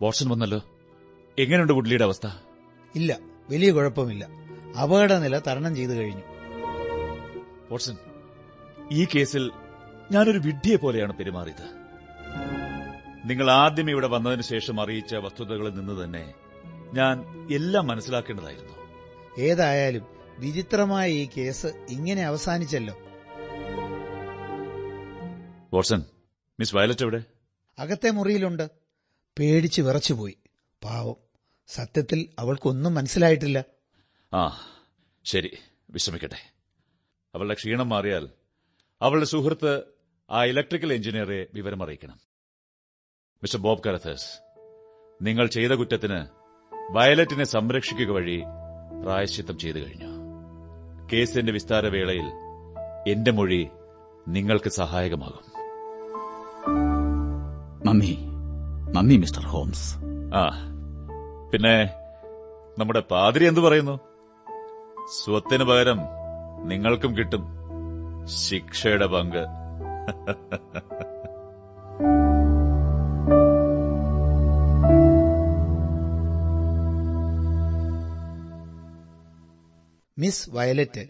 വാട്സൺ വന്നല്ലോ. എങ്ങനെയുണ്ട് വുഡ്ലിയുടെ അവസ്ഥ? ഇല്ല, വലിയ കുഴപ്പമില്ല. അപകടനില തരണം ചെയ്തു കഴിഞ്ഞു. വാട്സൺ, ഈ കേസിൽ ഞാനൊരു വിഡ്ഢിയെ പോലെയാണ് പെരുമാറിയത്. നിങ്ങൾ ആദ്യം ഇവിടെ വന്നതിന് ശേഷം അറിയിച്ച വസ്തുതകളിൽ നിന്ന് തന്നെ ഞാൻ എല്ലാം മനസ്സിലാക്കേണ്ടതായിരുന്നു. ഏതായാലും വിചിത്രമായ ഈ കേസ് ഇങ്ങനെ അവസാനിച്ചല്ലോ. വാട്സൺ, മിസ് വയലറ്റ് എവിടെ? അകത്തെ മുറിയിലുണ്ട്. പേടിച്ച് വിറച്ചുപോയി. പാവം, സത്യത്തിൽ അവൾക്കൊന്നും മനസ്സിലായിട്ടില്ല. ആ ശരി, വിശ്രമിക്കട്ടെ. അവളുടെ ക്ഷീണം മാറിയാൽ അവളുടെ സുഹൃത്ത് ആ ഇലക്ട്രിക്കൽ എഞ്ചിനീയറെ വിവരം അറിയിക്കണം. മിസ്റ്റർ ബോബ് കാരത്തേഴ്സ്, നിങ്ങൾ ചെയ്ത കുറ്റത്തിന് വയലറ്റിനെ സംരക്ഷിക്കുക വഴി പ്രായശ്ചിത്തം ചെയ്തു കഴിഞ്ഞു. കേസിന്റെ വിസ്താരവേളയിൽ എന്റെ മൊഴി നിങ്ങൾക്ക് സഹായകമാകും. നന്ദി മിസ്റ്റർ ഹോംസ്. ആ പിന്നെ നമ്മുടെ പാതിരി എന്തു പറയുന്നു? സ്വത്തിന് പകരം നിങ്ങൾക്കും കിട്ടും ശിക്ഷയുടെ പങ്ക്. മിസ് വയലറ്റ്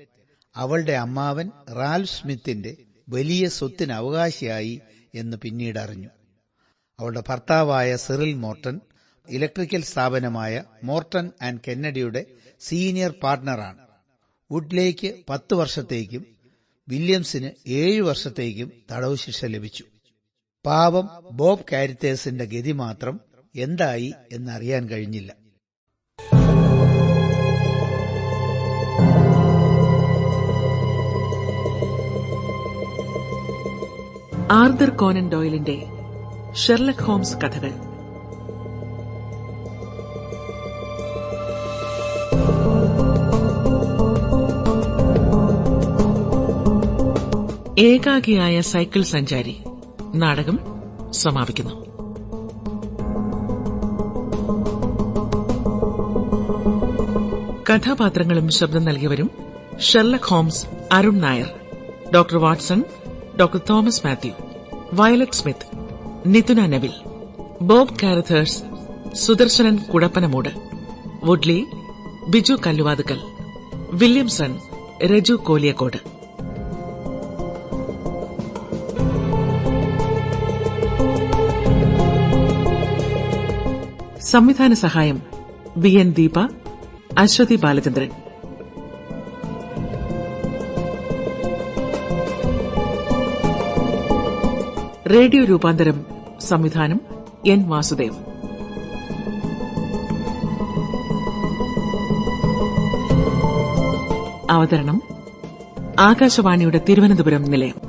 അവളുടെ അമ്മാവൻ റാൽഫ് സ്മിത്തിന്റെ വലിയ സ്വത്തിന് അവകാശിയായി എന്ന് പിന്നീട് അറിഞ്ഞു. അവളുടെ ഭർത്താവായ സിറിൽ മോർട്ടൺ ഇലക്ട്രിക്കൽ സ്ഥാപനമായ മോർട്ടൺ ആൻഡ് കെന്നഡിയുടെ സീനിയർ പാർട്ണറാണ്. വുഡ്ലേക്ക് 10 വർഷത്തേക്കും വില്യംസിന് 7 വർഷത്തേക്കും തടവ് ശിക്ഷ ലഭിച്ചു. പാവം ബോബ് കാരിത്തേഴ്സിന്റെ ഗതി മാത്രം എന്തായി എന്നറിയാൻ കഴിഞ്ഞില്ല. ആർതർ കോനൻ ഡോയിലിന്റെ ഷെർലക് ഹോംസ് കഥകൾ. ഏകാഗിയായ സൈക്കിൾ സഞ്ചാരി നാടകം സമാപിക്കുന്നു. കഥാപാത്രങ്ങളും ശബ്ദം നൽകിയവരും: Sherlock Holmes Arun Nair, doctor Watson doctor Thomas Mathew, Violet Smith Nithuna Nevil, Bob Carruthers Sudarsanan Kudappanamood, Woodley Biju Kalluvathukkal, Williamson Raju Koliyakode. സംവിധാന സഹായം BN ദീപ, അശ്വതി ബാലചന്ദ്രൻ. റേഡിയോ രൂപാന്തരം സംവിധാനം N വാസുദേവ്. അവതരണം ആകാശവാണിയുടെ തിരുവനന്തപുരം നിലയം.